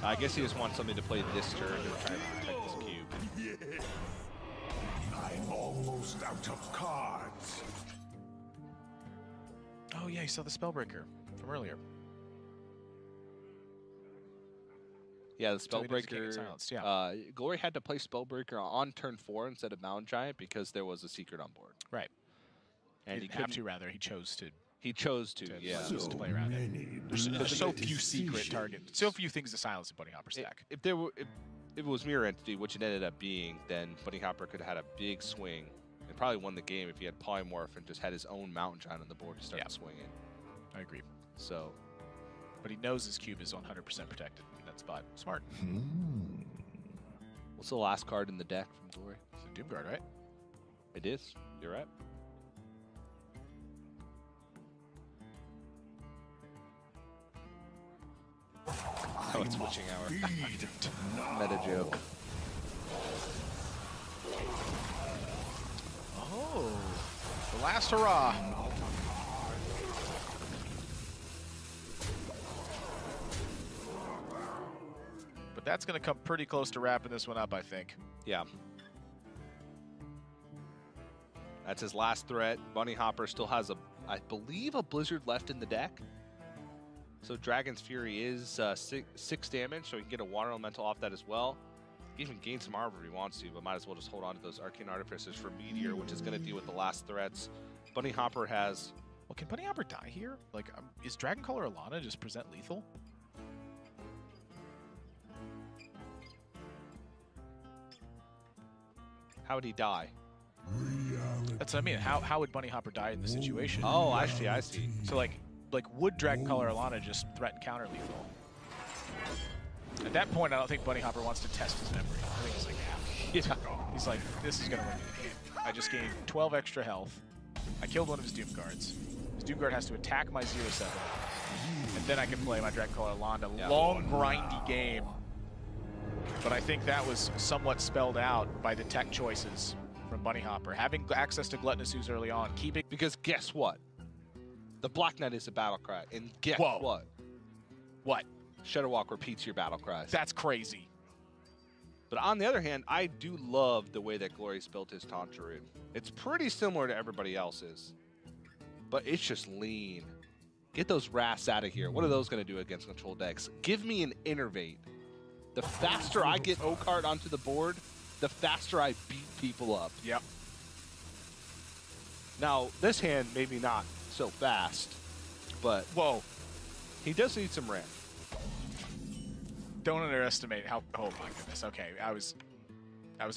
I guess he just wants something to play this turn to try to protect this cube. Yes. I'm almost out of cards. Oh yeah, you saw the Spellbreaker from earlier. Yeah, the So he doesn't get Spellbreaker. silenced, yeah. Glory had to play Spellbreaker on turn 4 instead of Mountain Giant because there was a secret on board. Right. And He didn't have to, rather. He chose to. He chose to, yeah. Just to play around it. There's so few secret targets. So few things to silence in BunnyHoppor's deck. If it was Mirror Entity, which it ended up being, then BunnyHoppor could have had a big swing and probably won the game if he had Polymorph and just had his own Mountain Giant on the board to start swinging. I agree. So, but he knows his cube is 100% protected in that spot. Smart. What's the last card in the deck from Glory? It's a Doom Guard, right? It is. You're right. Oh, it's witching hour. Meta joke. Oh, the last hurrah. But that's going to come pretty close to wrapping this one up, I think. Yeah. That's his last threat. BunnyHoppor still has I believe, a Blizzard left in the deck. So Dragon's Fury is 6 damage, so he can get a Water Elemental off that as well. He can gain some armor if he wants to, but might as well just hold on to those Arcane Artificers for Meteor, which is going to deal with the last threats. BunnyHoppor has... Well, can BunnyHoppor die here? Like, is Dragoncaller Alana just present lethal? How would he die? That's what I mean. How would BunnyHoppor die in this situation? Oh, actually, I see. So, like would Dragoncaller Alana just threaten counter lethal? At that point, I don't think BunnyHoppor wants to test his memory. I think he's like, he's like, this is gonna win me the game. I just gained 12 extra health. I killed one of his Doom Guards. His Doom Guard has to attack my 0/7, and then I can play my Dragoncaller Alana. Yeah. Long, grindy game. But I think that was somewhat spelled out by the tech choices from BunnyHoppor. Having access to Gluttonous Ooze early on, keeping... Because guess what? The Black Knight is a battle cry, and guess what? What? Shadowwalk repeats your battle cries. That's crazy. But on the other hand, I do love the way that Glory's built his Taunt Rune. It's pretty similar to everybody else's, but it's just lean. Get those Wraths out of here. What are those going to do against control decks? Give me an Innervate. The faster I get O-Card onto the board, the faster I beat people up. Yep. Now, this hand, maybe not so fast, but whoa, he does need some ramp. Don't underestimate how... Oh my goodness. Okay, I was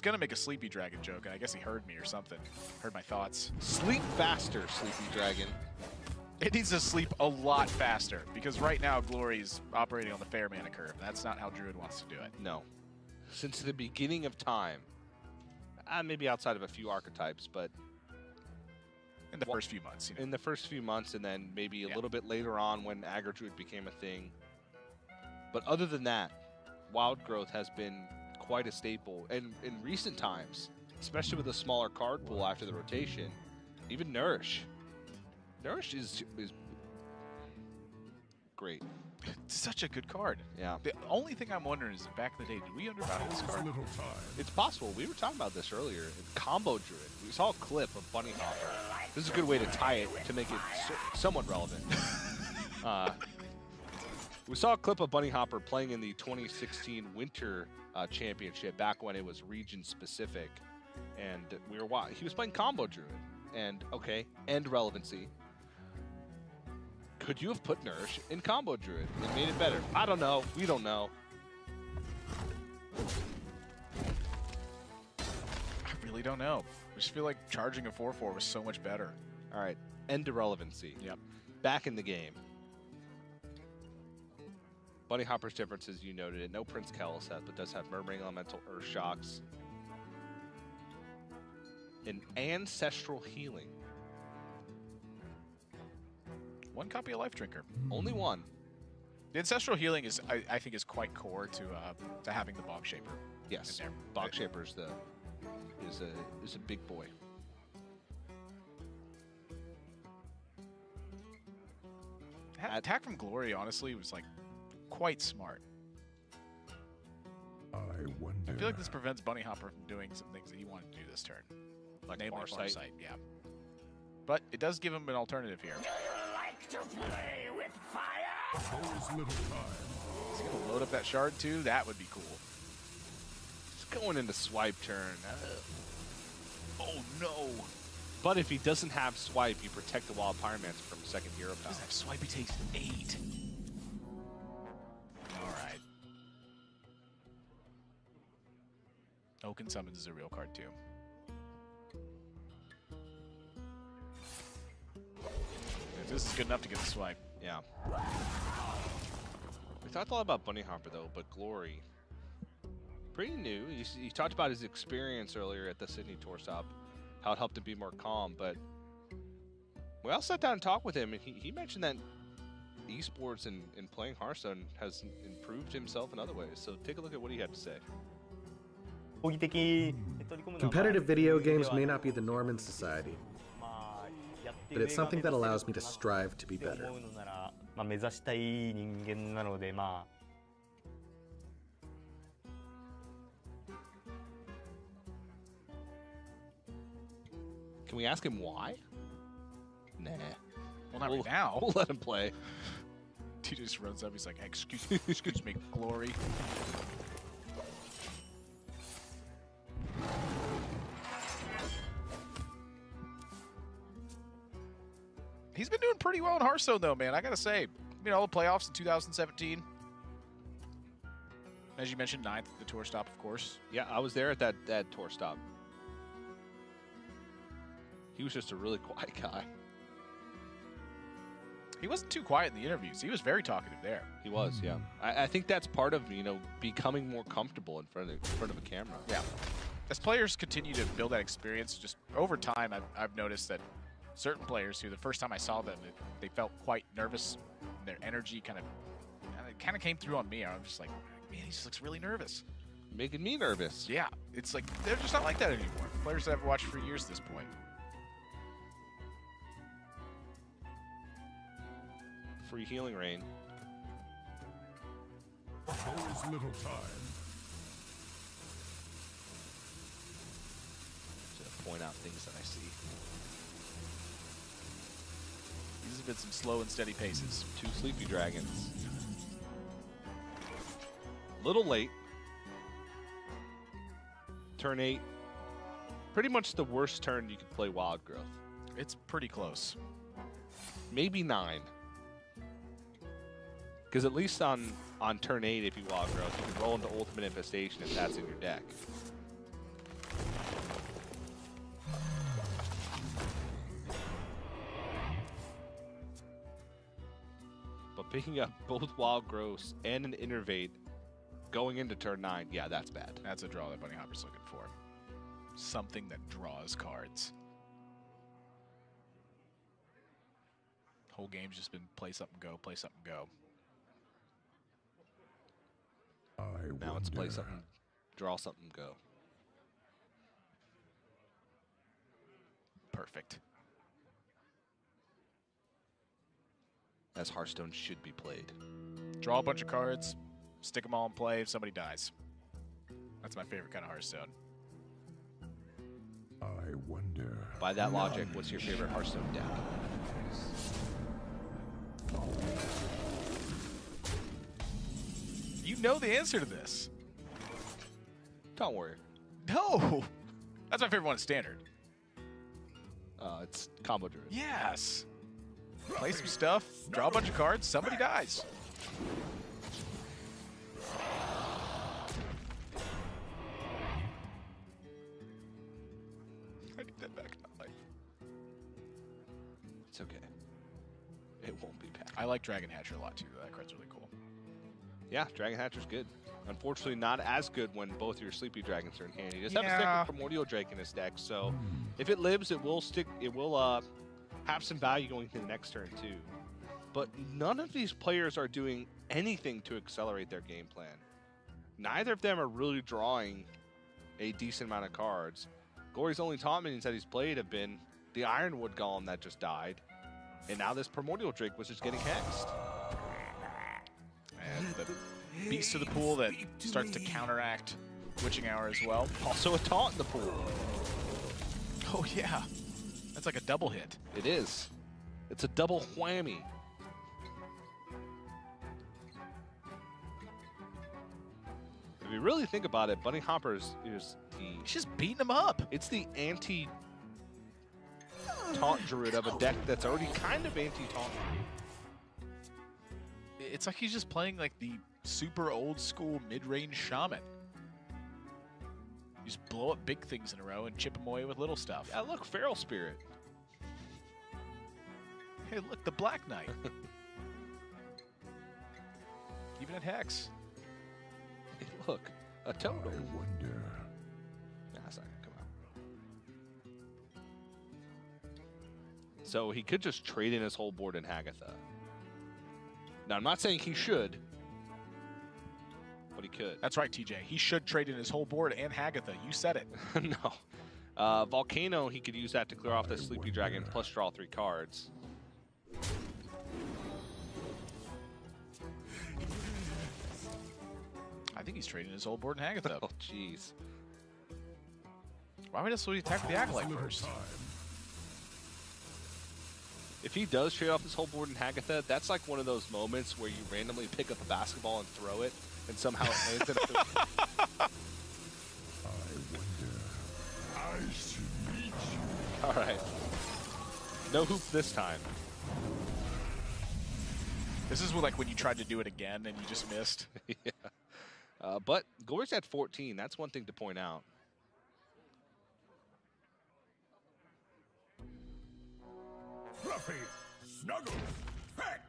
gonna make a Sleepy Dragon joke, and I guess he heard me or something. Heard my thoughts. Sleep faster, Sleepy Dragon. It needs to sleep a lot faster, because right now Glory's operating on the fair mana curve. That's not how Druid wants to do it. No. Since the beginning of time, maybe outside of a few archetypes, but in the first few months. You know. In the first few months, and then maybe a little bit later on when Aggro Druid became a thing. But other than that, Wild Growth has been quite a staple. And in recent times, especially with a smaller card pool after the rotation, even Nourish. Nourish is great. It's such a good card. Yeah. The only thing I'm wondering is, back in the day, did we undervalue this card? Little time. It's possible. We were talking about this earlier. Combo Druid. We saw a clip of BunnyHoppor. This is a good way to tie it to make it somewhat relevant. We saw a clip of BunnyHoppor playing in the 2016 Winter Championship back when it was region specific, and he was playing Combo Druid. And okay, end relevancy. Could you have put Nourish in Combo Druid and made it better? I don't know. We don't know. I really don't know. I just feel like charging a 4/4 was so much better. All right, end relevancy. Yep. Back in the game. BunnyHoppor's difference, as you noted it, no Prince Kel set, but does have Murmuring Elemental, Earth Shocks, and Ancestral Healing. One copy of Life Drinker. Only one. The Ancestral Healing is, I think, is quite core to having the Bog Shaper. Yes, in there. Bog Shaper's is a big boy. Attack from Glory, honestly, was like quite smart. I wonder. I feel like this prevents BunnyHoppor from doing some things that he wanted to do this turn. Like Namely Farsight. Farsight, yeah. But it does give him an alternative here. Like to play with fire? Chose little time. He's gonna load up that shard too. That would be cool. Just going into swipe turn. Oh no! But if he doesn't have swipe, you protect the Wild Pyromancer from second hero He power. doesn't have swipe. He takes 8. All right. Oaken Summons is a real card too. If this is good enough to get the swipe. Yeah. We talked a lot about BunnyHoppor though, but Glory, pretty new. He talked about his experience earlier at the Sydney Tour Stop, how it helped him be more calm. But we all sat down and talked with him, and he mentioned that esports and playing Hearthstone has improved himself in other ways. So take a look at what he had to say. Competitive video games may not be the norm in society, but it's something that allows me to strive to be better. Can we ask him why? Nah. Well, not right now. We'll let him play. He just runs up. He's like, excuse me, Glory. He's been doing pretty well in Hearthstone, though, man. I gotta say, all the playoffs in 2017. As you mentioned, 9th at the tour stop, of course. Yeah, I was there at that tour stop. He was just a really quiet guy. He wasn't too quiet in the interviews. He was very talkative there. He was, yeah. I think that's part of becoming more comfortable in front of a camera. Yeah. As players continue to build that experience, just over time, I've noticed that certain players who the first time I saw them, they felt quite nervous. And their energy kind of came through on me. I was just like, man, he just looks really nervous. Making me nervous. Yeah, it's like they're just not like that anymore. Players that I've watched for years at this point. Free healing rain. Chose little time. To point out things that I see. These have been some slow and steady paces. 2 Sleepy Dragons. Little late. Turn 8. Pretty much the worst turn you could play Wild Growth. It's pretty close. Maybe 9. Because at least on turn 8, if you Wild Growth, you can roll into Ultimate Infestation if that's in your deck. But picking up both Wild Growths and an Innervate going into turn 9, yeah, that's bad. That's a draw that BunnyHoppor's looking for. Something that draws cards. Whole game's just been play something, go, play something, go. Now it's play something, draw something, go. Perfect. as Hearthstone should be played. Draw a bunch of cards, stick them all in play if somebody dies. That's my favorite kind of Hearthstone. I wonder. By that logic, what's your favorite Hearthstone deck? You know the answer to this. Don't worry. No. That's my favorite one, Standard. It's combo driven. Yes. Play some stuff, draw a bunch of cards, somebody dies. I need that back in my life. It's okay. It won't be back. I like Dragon Hatcher a lot too. That card's really cool. Yeah, Dragon Hatcher's good. Unfortunately, not as good when both your Sleepy Dragons are in hand. He does have a second Primordial Drake in his deck, so if it lives, it will stick. It will have some value going to the next turn too. But none of these players are doing anything to accelerate their game plan. Neither of them are really drawing a decent amount of cards. Gory's only taunt minions that he's played have been the Ironwood Golem that just died, and now this Primordial Drake, which is getting hexed. And the Beast of the Pool that starts to counteract Witching Hour as well. Also a taunt in the pool. Oh yeah, that's like a double hit. It is. It's a double whammy. If you really think about it, BunnyHoppor is He's just beating him up. it's the anti-taunt druid of a deck that's already kind of anti-taunt. It's like he's just playing like the super old school mid-range shaman. You just blow up big things in a row and chip them away with little stuff. Yeah, look, Feral Spirit. Hey, look, the Black Knight. Even at Hex. Hey, look, a totem. I wonder. Nah, it's not gonna come out. So he could just trade in his whole board in Hagatha. Now, I'm not saying he should, but he could. That's right, TJ. He should trade in his whole board and Hagatha. You said it. No. Volcano, he could use that to clear off the Sleepy Dragon plus draw 3 cards. I think he's trading his whole board in Hagatha. Oh, jeez. Why would he attack with the Acolyte first? If he does trade off his whole board in Hagatha, that's like one of those moments where you randomly pick up a basketball and throw it, and somehow it lands in a I wonder. I should meet you. All right. No hoop this time. This is like when you tried to do it again and you just missed. Yeah. But Gore's at 14. That's one thing to point out. Fluffy, snuggle, pet.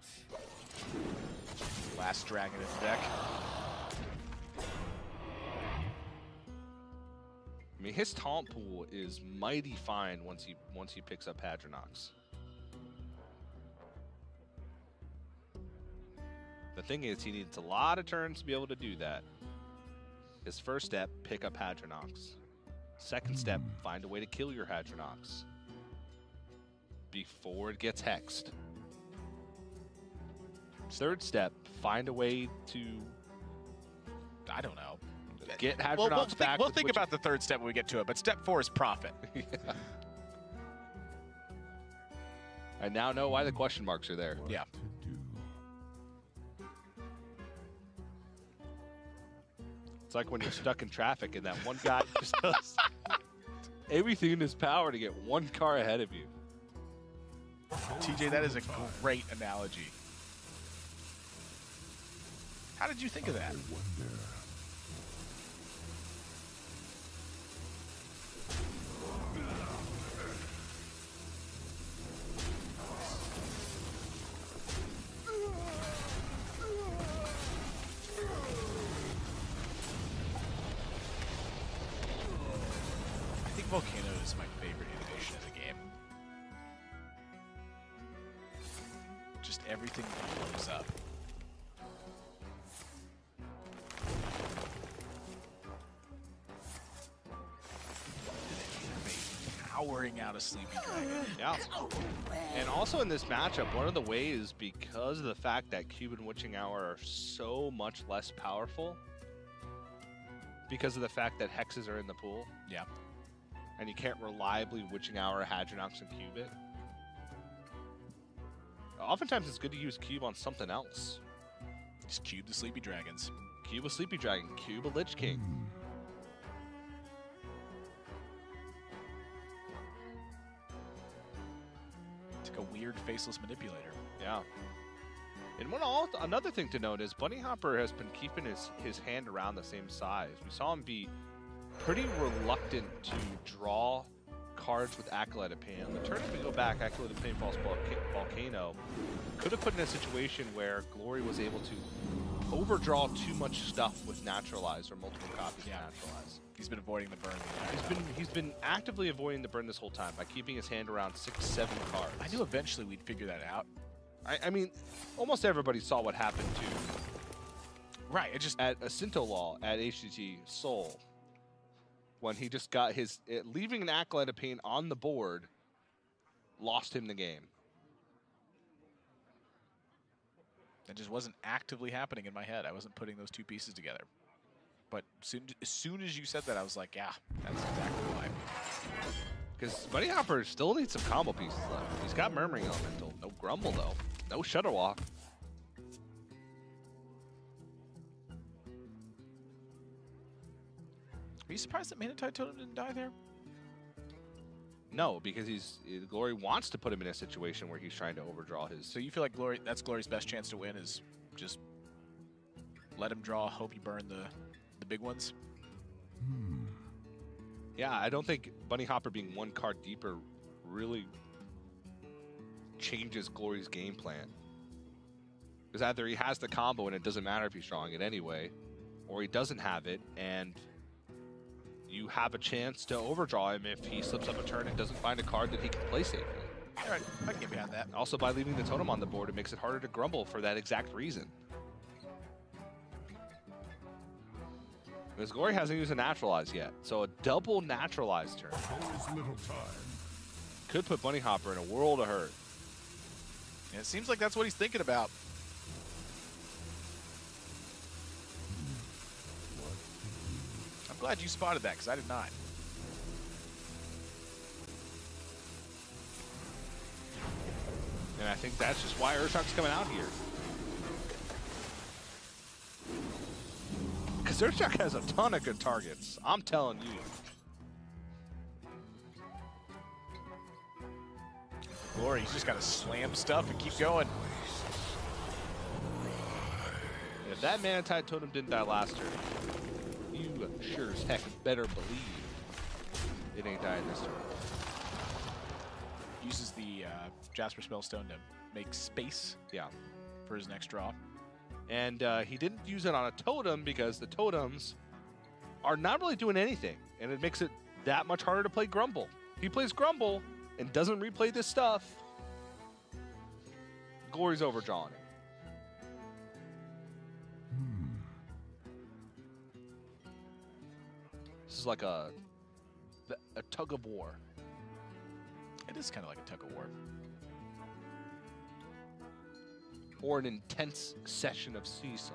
Last dragon in the deck. I mean, his taunt pool is mighty fine once he picks up Hadronox. The thing is, he needs a lot of turns to be able to do that. His first step, pick up Hadronox. Second step, find a way to kill your Hadronox before it gets hexed. Third step, find a way to, I don't know. get Hadronox back. We'll think about the third step when we get to it, but step 4 is profit. Yeah. I now know why the question marks are there. Yeah. To do. It's like when you're stuck in traffic and that one guy just does everything in his power to get one car ahead of you. TJ, that is a great analogy. How did you think of that? I wonder. I think Volcano is my favorite innovation in the game. Just everything blows up. Power bring out a Sleepy Dragon. Yeah. And also in this matchup, one of the ways, because of the fact that Cube and Witching Hour are so much less powerful, because of the fact that hexes are in the pool, Yeah. and you can't reliably Witching Hour, Hadronox, and Cube it. Oftentimes it's good to use Cube on something else. Just cube the Sleepy Dragons. Cube a Sleepy Dragon, Cube a Lich King. It's like a weird faceless manipulator. Yeah. And another thing to note is BunnyHoppor has been keeping his hand around the same size. We saw him be pretty reluctant to draw cards with Acolyte of Pain. On the turn we go back, Acolyte of Pain False Volcano could have put in a situation where Glory was able to overdraw too much stuff with Naturalize or multiple copies of Naturalize. He's been avoiding the burn. He's been actively avoiding the burn this whole time by keeping his hand around 6-7 cards. I knew eventually we'd figure that out. I mean, almost everybody saw what happened to Right, it just... at Asinto Law at HCT Seoul when he just got his... leaving an Acolyte of Pain on the board lost him the game. That just wasn't actively happening in my head. I wasn't putting those two pieces together. But as soon as you said that, I was like, yeah, that's exactly why. Because BunnyHoppor still needs some combo pieces left. He's got Murmuring Elemental. No Grumble, though. No Shudderwalk. Are you surprised that Manatide Totem didn't die there? No, because Glory wants to put him in a situation where he's trying to overdraw his... So you feel like that's Glory's best chance to win is just let him draw, hope you burn the big ones? Yeah, I don't think BunnyHoppor being one card deeper really changes Glory's game plan. Because either he has the combo and it doesn't matter if he's drawing it anyway, or he doesn't have it and you have a chance to overdraw him if he slips up a turn and doesn't find a card that he can play safely. All right, I can get behind that. Also, by leaving the totem on the board, it makes it harder to grumble for that exact reason. Because Glory hasn't used a Naturalize yet, so a double Naturalize turn could put BunnyHoppor in a world of hurt. And it seems like that's what he's thinking about. I'm glad you spotted that, because I did not. And I think that's just why Urshock's coming out here. Because Urshock has a ton of good targets. I'm telling you. Glory, he's just got to slam stuff and keep going. If that Manatide Totem didn't die last turn, you sure as heck better believe it ain't dying this turn. Uses the Jasper Spellstone to make space for his next draw. And he didn't use it on a totem because the totems are not really doing anything. And it makes it that much harder to play Grumble. If he plays Grumble and doesn't replay this stuff, Glory's overdrawing it. This is like a tug of war. It is kind of like a tug of war. Or an intense session of seesaw.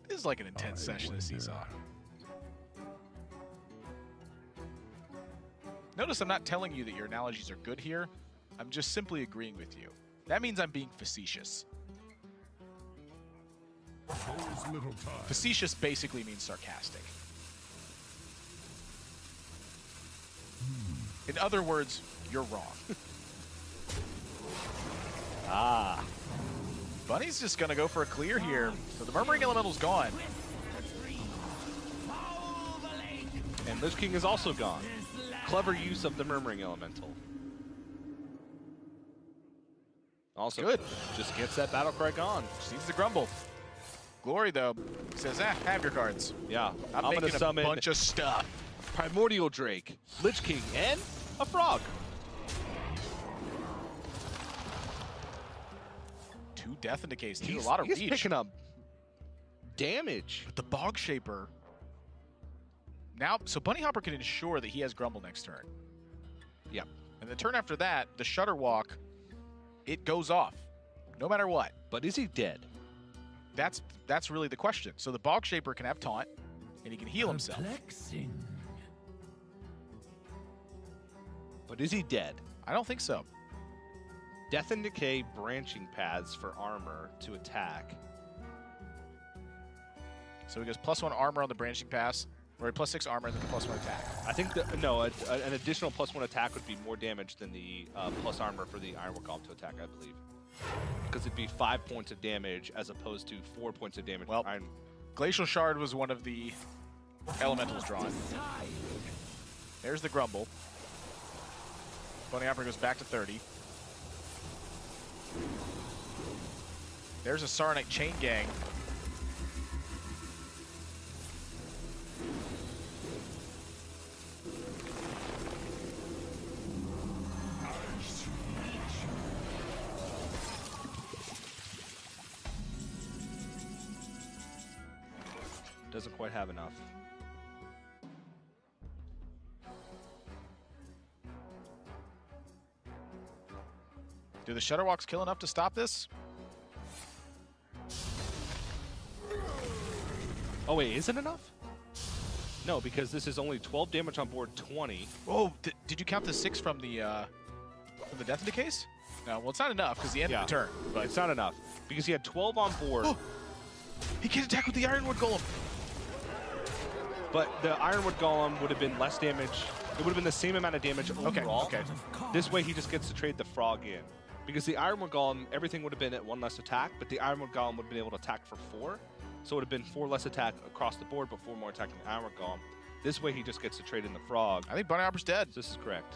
It is like an intense session of seesaw. Notice I'm not telling you that your analogies are good here. I'm just simply agreeing with you. That means I'm being facetious. Facetious basically means sarcastic. In other words, you're wrong. Bunny's just gonna go for a clear here. So the Murmuring Elemental's gone. And Lich King is also gone. Clever use of the Murmuring Elemental. Also, Good. Just gets that battle cry gone. Just needs to grumble. Glory, though, says, have your cards. Yeah, I'm gonna making summon a bunch of stuff. Primordial Drake, Lich King, and a frog. 2 Death and Decays, too. A lot of he's reach. Picking up damage. But the Bog Shaper Now, so BunnyHoppor can ensure that he has Grumble next turn. Yep. And the turn after that, the Shutter Walk, it goes off, no matter what. But is he dead? That's really the question. So the Bog Shaper can have Taunt, and he can heal himself. Perplexing. But is he dead? I don't think so. Death and Decay branching paths for armor to attack. So he goes +1 armor on the branching pass, or +6 armor and then +1 attack. I think an additional +1 attack would be more damage than the plus armor for the Ironwood Golem to attack, I believe. Because it'd be 5 points of damage as opposed to 4 points of damage. Well, Glacial Shard was one of the elementals drawn. There's the Grumble. BunnyHoppor goes back to 30. There's a Saronite Chain Gang. Doesn't quite have enough. Do the Shutterwalks kill enough to stop this? Oh wait, is it enough? No, because this is only 12 damage on board 20. Oh, did you count the 6 from the Death and Decays? No, well, it's not enough because he ended the turn. But it's not enough because he had 12 on board. Oh, he can't attack with the Ironwood Golem. But the Ironwood Golem would have been less damage. It would have been the same amount of damage overall. Okay. This way he just gets to trade the Frog in. Because the Ironwood Golem, everything would have been at 1 less attack, but the Ironwood Golem would have been able to attack for 4. So it would have been 4 less attack across the board, but 4 more attack than the Ironwood Golem. This way he just gets to trade in the Frog. I think BunnyHoppor's dead. So this is correct.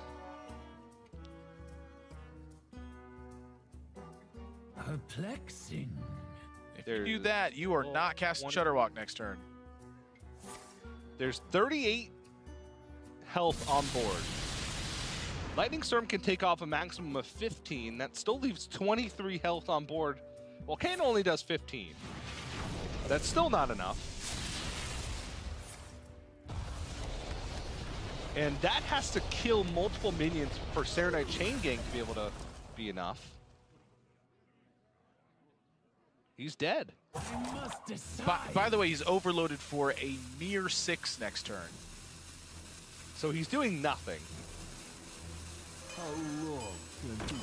Perplexing. If you do that, you are not casting Shutterwalk next turn. There's 38 health on board. Lightning Storm can take off a maximum of 15. That still leaves 23 health on board. Well, Kane only does 15. That's still not enough. And that has to kill multiple minions for Saronite Chain Gang to be able to be enough. He's dead. By the way, he's overloaded for a mere 6 next turn. So he's doing nothing.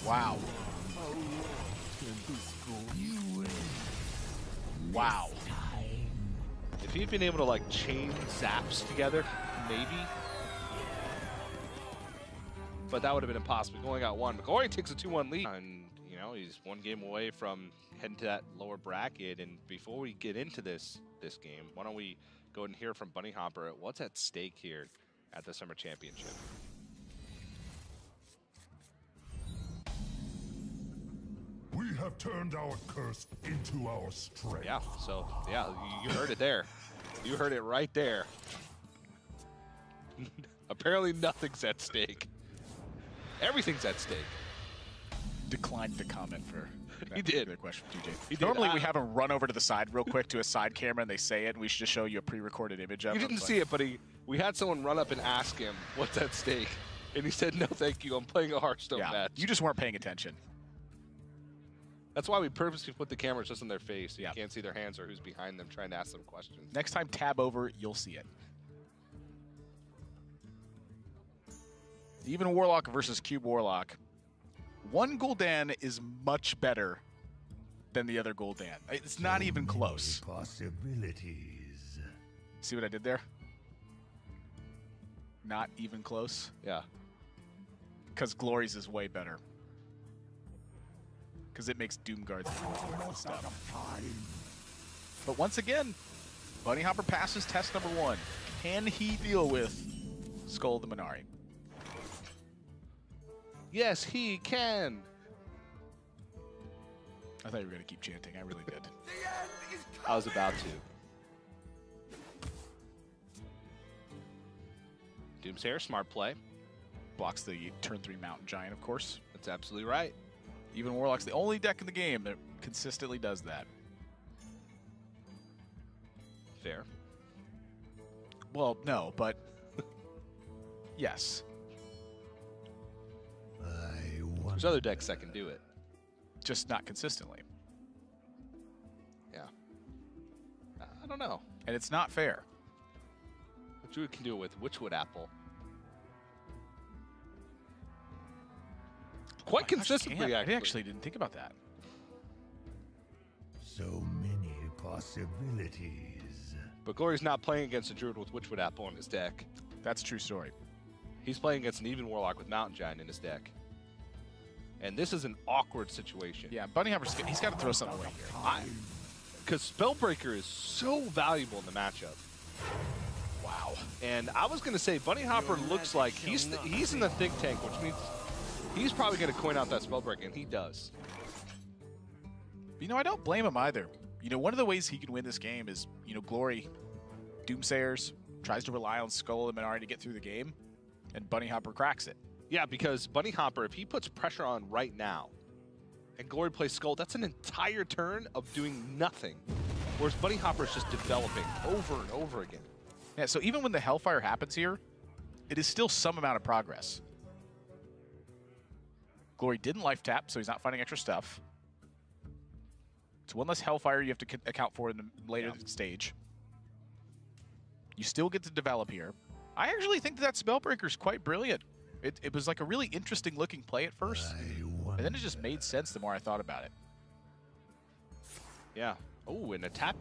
Wow. Wow. If he'd been able to like chain zaps together, maybe. But that would have been impossible. He only got 1. McGlory takes a 2-1 lead. And, you know, he's 1 game away from heading to that lower bracket. And before we get into this game, why don't we go and hear from BunnyHoppor at what's at stake here at the Summer Championship. We have turned our curse into our strength. Yeah, so, yeah, you heard it there. You heard it right there. Apparently nothing's at stake. Everything's at stake. Declined to comment for He did. the question, TJ. He did. Normally we have him run over to the side real quick to a side camera and they say it, and we should just show you a pre-recorded image of it. You didn't see it, but we had someone run up and ask him what's at stake. And he said, no, thank you. I'm playing a Hearthstone match. You just weren't paying attention. That's why we purposely put the cameras just in their face so you can't see their hands or who's behind them trying to ask them questions. Next time, tab over, you'll see it. Even Warlock versus Cube Warlock. One Gul'dan is much better than the other Gul'dan. It's not even close. Possibilities. See what I did there? Not even close. Yeah. Because Glory's is way better. Because it makes Doomguard stuff. But once again, BunnyHoppor passes test number 1. Can he deal with Skull the Minari? Yes, he can. I thought you were going to keep chanting. I really did. I was about to. Doomsayer, smart play. Blocks the turn 3 Mountain Giant, of course. That's absolutely right. Even Warlock's the only deck in the game that consistently does that. Fair. Well, no, but Yes. There's other decks that can do it. Just not consistently. Yeah. I don't know. And it's not fair. Druid can do it with Witchwood Apple. Quite consistently, I actually didn't think about that. So many possibilities. But Glory's not playing against a Druid with Witchwood Apple in his deck. That's a true story. He's playing against an even Warlock with Mountain Giant in his deck. And this is an awkward situation. Yeah, BunnyHoppor's he's got to throw something away here. Because Spellbreaker is so valuable in the matchup. Wow. And I was going to say, BunnyHoppor looks like he's in the think tank, which means he's probably going to coin out that Spellbreaker, and he does. You know, I don't blame him either. You know, one of the ways he can win this game is, you know, Glory, Doomsayers, tries to rely on Skull and Minari to get through the game, and BunnyHoppor cracks it. Yeah, because BunnyHoppor, if he puts pressure on right now, and Glory plays Skull, that's an entire turn of doing nothing. Whereas BunnyHoppor is just developing over and over again. Yeah, so even when the Hellfire happens here, it is still some amount of progress. Glory didn't life tap, so he's not finding extra stuff. It's one less Hellfire you have to account for in the later stage. You still get to develop here. I actually think that Spellbreaker is quite brilliant. It was like a really interesting looking play at first, and then it just made sense the more I thought about it. Yeah. Oh, and the tap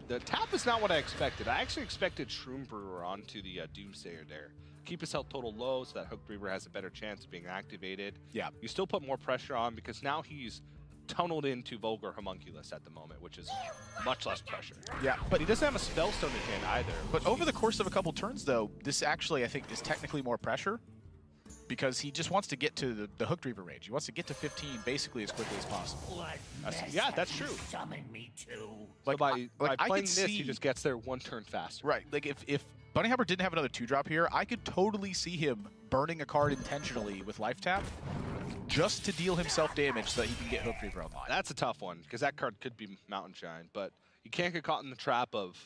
is not what I expected. I actually expected Shroom Brewer onto the Doomsayer there. Keep his health total low so that Hook Brewer has a better chance of being activated. Yeah. You still put more pressure on because now he's tunneled into Vulgar Homunculus at the moment, which is much less pressure. Yeah, But he doesn't have a Spellstone in hand either. but over the course of a couple turns, though, this actually, I think, is technically more pressure because he just wants to get to the Hook Reaver range. He wants to get to 15 basically as quickly as possible. Yeah, that's true. Summon me to. So by I playing could this, he see- just gets there one turn faster. Right, like if BunnyHoppor didn't have another 2-drop here, I could totally see him burning a card intentionally with life tap just to deal himself damage so that he can get Hook Reaver online. That's a tough one because that card could be Mountain Shine, but you can't get caught in the trap of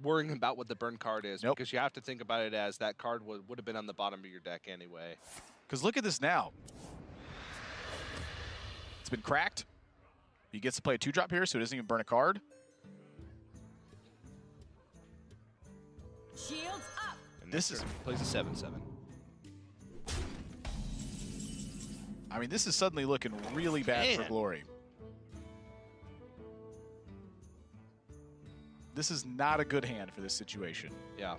worrying about what the burn card is because you have to think about it as that card would have been on the bottom of your deck anyway. Because look at this now. It's been cracked. He gets to play a 2-drop here, so he doesn't even burn a card. Shields up. And This next is- turn he plays a 7/7. I mean, this is suddenly looking really bad for Man. Glory. This is not a good hand for this situation. Yeah.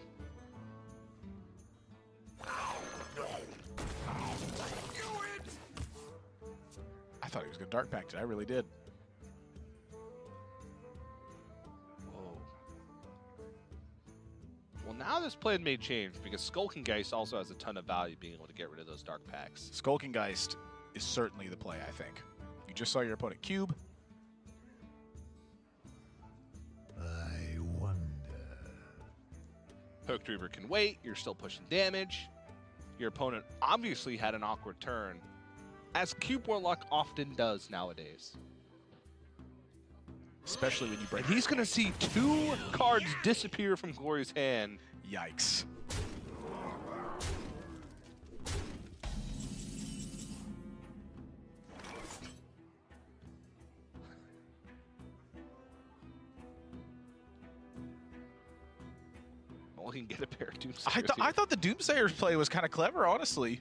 I thought he was going to Dark Pact it. I really did. Whoa. Well, now this plan may change because Skulking Geist also has a ton of value being able to get rid of those Dark Packs. Skulking Geist is certainly the play, I think. You just saw your opponent cube. I wonder. Hook Reaver can wait. You're still pushing damage. Your opponent obviously had an awkward turn, as Cube Warlock often does nowadays. Especially when you break. And he's going to see 2 cards disappear from Glory's hand. Yikes. Well, he can get a pair of Doomsayers I here. thought the Doomsayer's play was kind of clever, honestly.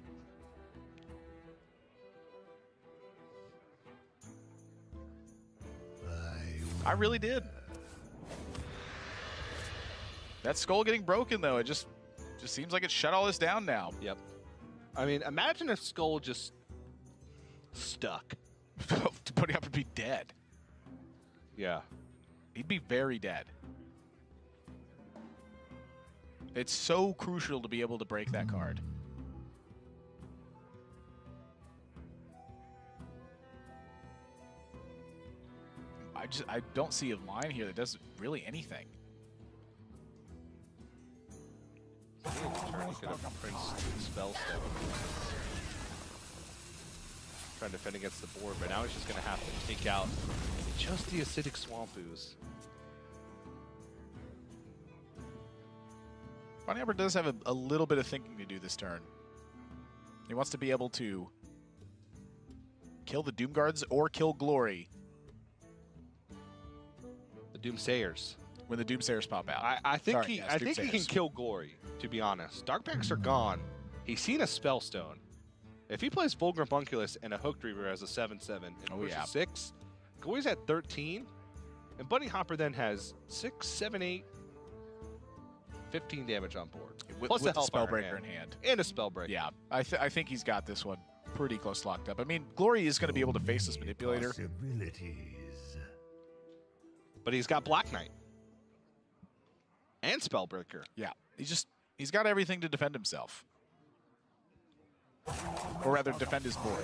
I really did. That skull getting broken, though, it just seems like it shut all this down now. Yep. I mean, imagine if Skull just stuck. To put him up and be dead. Yeah. He'd be very dead. It's so crucial to be able to break that card. I don't see a line here that does really anything. Turn, he could have Prince Spellstone. Trying to defend against the board, but now he's just going to have to take out just the Acidic Swamp Ooze. BunnyHoppor does have a little bit of thinking to do this turn. He wants to be able to kill the Doom Guards or kill Glory. The Doomsayers. When the Doomsayers pop out. I think Sorry, he yes, I think he can Doomsayers. kill Glory, to be honest. Darkbanks are gone. He's seen a Spellstone. If he plays Vulgar-Bunculus and a Hooked Reaver as a 7/7 and pushes 6, Glory's at 13, and BunnyHoppor then has 6, 7, 8, 15 damage on board. Plus with a the Hellfire Spellbreaker in hand. And a Spellbreaker. Yeah, I think he's got this one pretty close locked up. I mean, Glory is going to be able to face this Manipulator. Possibilities. But he's got Black Knight. And Spellbreaker. Yeah, he's got everything to defend himself. Or rather, defend his board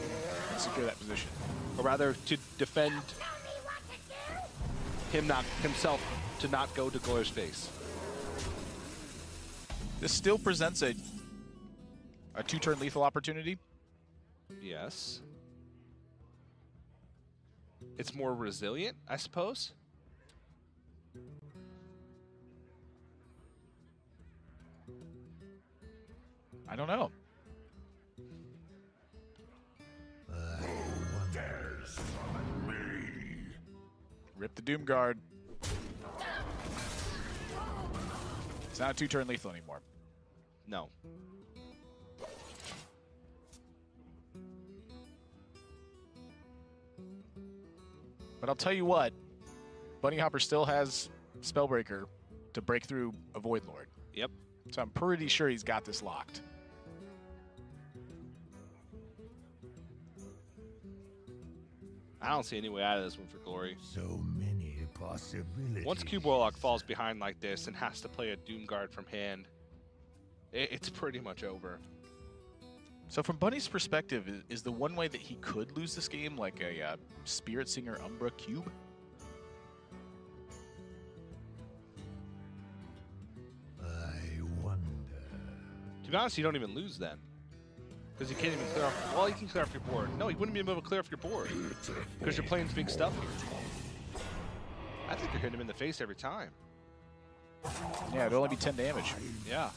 and secure that position. Or rather, to defend himself to not go to Glory's face. This still presents a 2-turn lethal opportunity. Yes. It's more resilient, I suppose. I don't know. There's me. Rip the Doom Guard. It's not a 2-turn lethal anymore. No. But I'll tell you what, BunnyHoppor still has Spellbreaker to break through a Void Lord. Yep. So I'm pretty sure he's got this locked. I don't see any way out of this one for Glory. So many possibilities. Once Cube Warlock falls behind like this and has to play a Doom Guard from hand, it's pretty much over. So from Bunny's perspective, is the one way that he could lose this game like a Spirit Singer Umbra Cube? I wonder. To be honest, you don't even lose then. Because you can't even clear off... Well, you can clear off your board. No, you wouldn't be able to clear off your board. Because you're playing big stuff here. I think you're hitting him in the face every time. Yeah, it'd only be 10 damage. Yeah.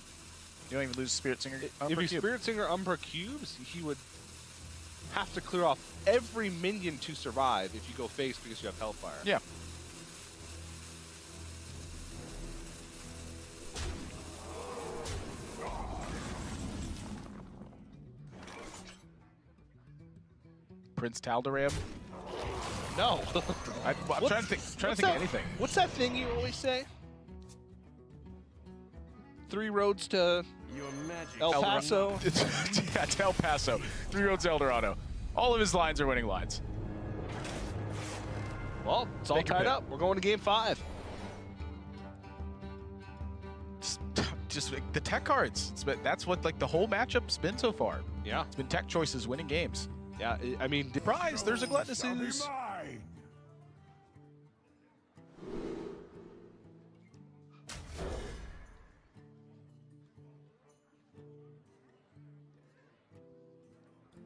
You don't even lose Spirit Singer If Umbra you Cube. Spirit Singer Umbra cubes, he would have to clear off every minion to survive if you go face because you have Hellfire. Yeah. Prince Tal'Daram. No. I'm trying to think of anything. What's that thing you always say? 3 roads to Your magic. El Paso. Yeah, to El Paso. 3 roads to El Dorado. All of his lines are winning lines. Well, it's all Make a tied pick. up. We're going to game 5. Just like, the tech cards. That's what like the whole matchup's been so far. Yeah. It's been tech choices winning games. Yeah, I mean... Surprise! There's a Gluttonous Shall be Ooze. mine.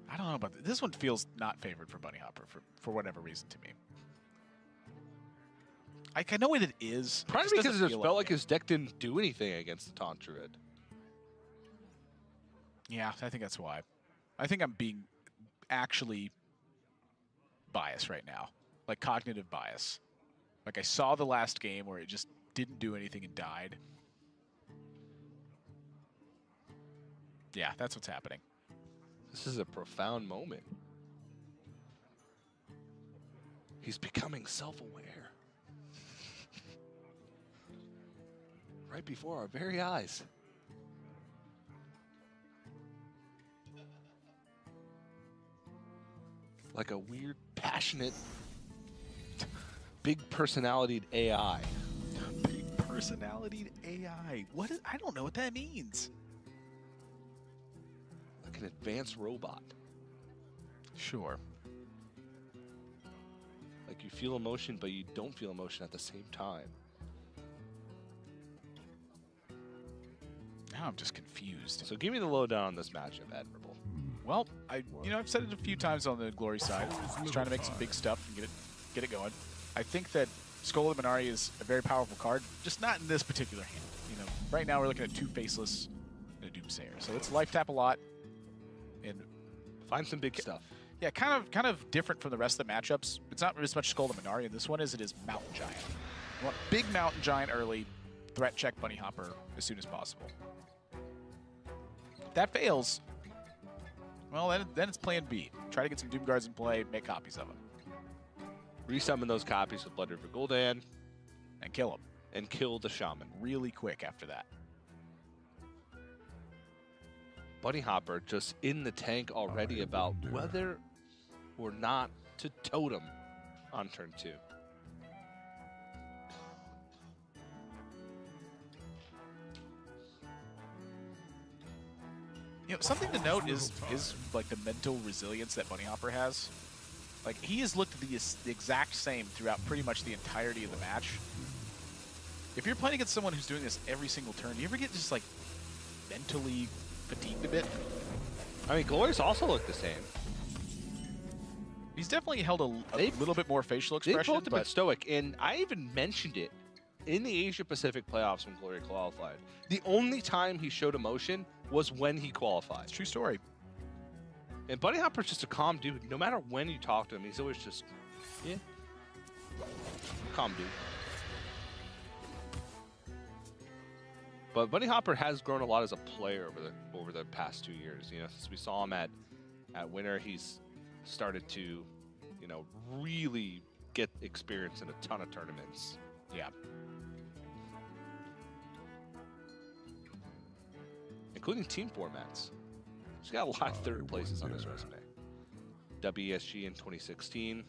I don't know about this. This one feels not favored for BunnyHoppor for whatever reason to me. I know what it is. Probably just because it doesn't just feel felt like like his deck didn't do anything against the Taunt Druid. Yeah, I think that's why. I think I'm being actually biased right now. Like cognitive bias. Like I saw the last game where it just didn't do anything and died. Yeah, that's what's happening. This is a profound moment. He's becoming self-aware. Right before our very eyes. Like a weird, passionate, big personalitied AI. Big personality AI. What is, I don't know what that means. Like an advanced robot. Sure. Like you feel emotion, but you don't feel emotion at the same time. Now I'm just confused. So give me the lowdown on this matchup, Admirable. Well, I've said it a few times on the Glory side. Just trying to make some big stuff and get it going. I think that Skull of Minari is a very powerful card, just not in this particular hand. You know, right now we're looking at 2 Faceless and a Doomsayer. So it's life tap a lot. And Find some big stuff. Yeah, kind of different from the rest of the matchups. It's not as much Skull to Minari in this one as it is Mountain Giant. You want big Mountain Giant early, threat check BunnyHoppor as soon as possible. If that fails, well, then it's plan B. Try to get some Doom Guards in play, make copies of them. Resummon those copies with Blood River Gul'dan. And kill them. And kill the Shaman. Really quick after that. BunnyHoppor just in the tank already about whether or not to totem on turn 2. You know, something to note is like the mental resilience that BunnyHoppor has. Like, he has looked the exact same throughout pretty much the entirety of the match. If you're playing against someone who's doing this every single turn, do you ever get just, like, mentally fatigued a bit? I mean, Glory's also looked the same. He's definitely held a little bit more facial expression. They've both been stoic, and I even mentioned it in the Asia-Pacific playoffs when Glory qualified. The only time he showed emotion was when he qualified. True story. And BunnyHoppor's just a calm dude. No matter when you talk to him, he's always just, yeah, calm dude. But BunnyHoppor has grown a lot as a player over the past 2 years. You know, since we saw him at Winter, he's started to, you know, really get experience in a ton of tournaments. Yeah. Including team formats. He's got a lot of third places on his resume. WESG in 2016.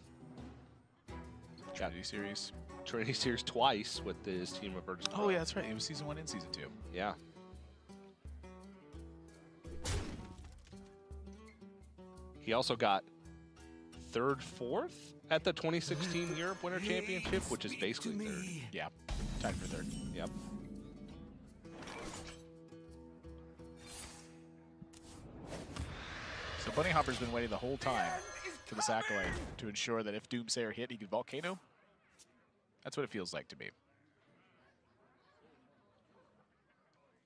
Trinity Series. Trinity Series twice with his team of Virtus. Oh, yeah, that's right. It was Season 1 and Season 2. Yeah. He also got 3rd, 4th at the 2016 Europe Winter Championship, which is basically 3rd. Yeah, tied for 3rd. Yep. So BunnyHoppor's been waiting the whole time for this accolade to ensure that if Doomsayer hit, he could Volcano. That's what it feels like to me.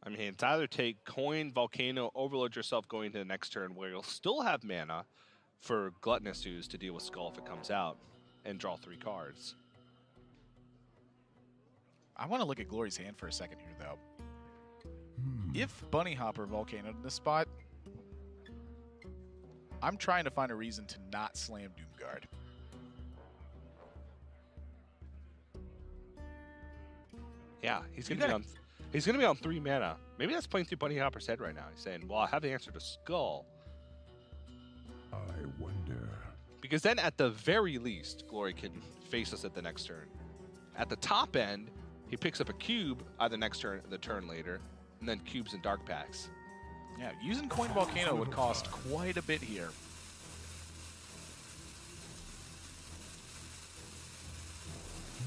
I mean, it's either take coin, Volcano, overload yourself going to the next turn where you'll still have mana for Gluttonous Ooze to deal with Skull if it comes out and draw 3 cards. I want to look at Glory's hand for a second here, though. If BunnyHoppor Volcanoed in this spot, I'm trying to find a reason to not slam Doomguard. Yeah, he's gonna be on 3 mana. Maybe that's playing through BunnyHoppor's head right now. He's saying, "Well, I have the answer to Skull." I wonder. Because then, at the very least, Glory can face us at the next turn. At the top end, he picks up a cube either next turn or the turn later, and then cubes and dark packs. Yeah, using Coin Volcano would cost quite a bit here.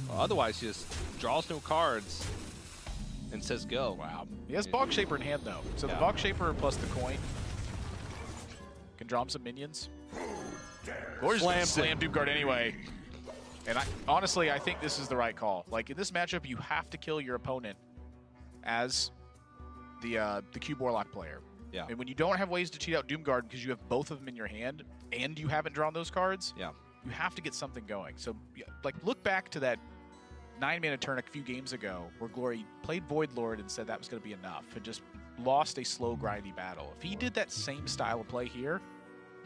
Well, otherwise, he just draws no cards and says go. Wow. He has Bog Shaper in hand, though. So the Bog Shaper plus the coin can draw him some minions. Or just slam Doomguard anyway. And honestly, I think this is the right call. Like, in this matchup, you have to kill your opponent as the Cube Warlock player. Yeah. And when you don't have ways to cheat out Doomguard because you have both of them in your hand and you haven't drawn those cards, yeah, you have to get something going. So, like, look back to that 9-mana turn a few games ago where Glory played Void Lord and said that was going to be enough and just lost a slow, grindy battle. If he did that same style of play here,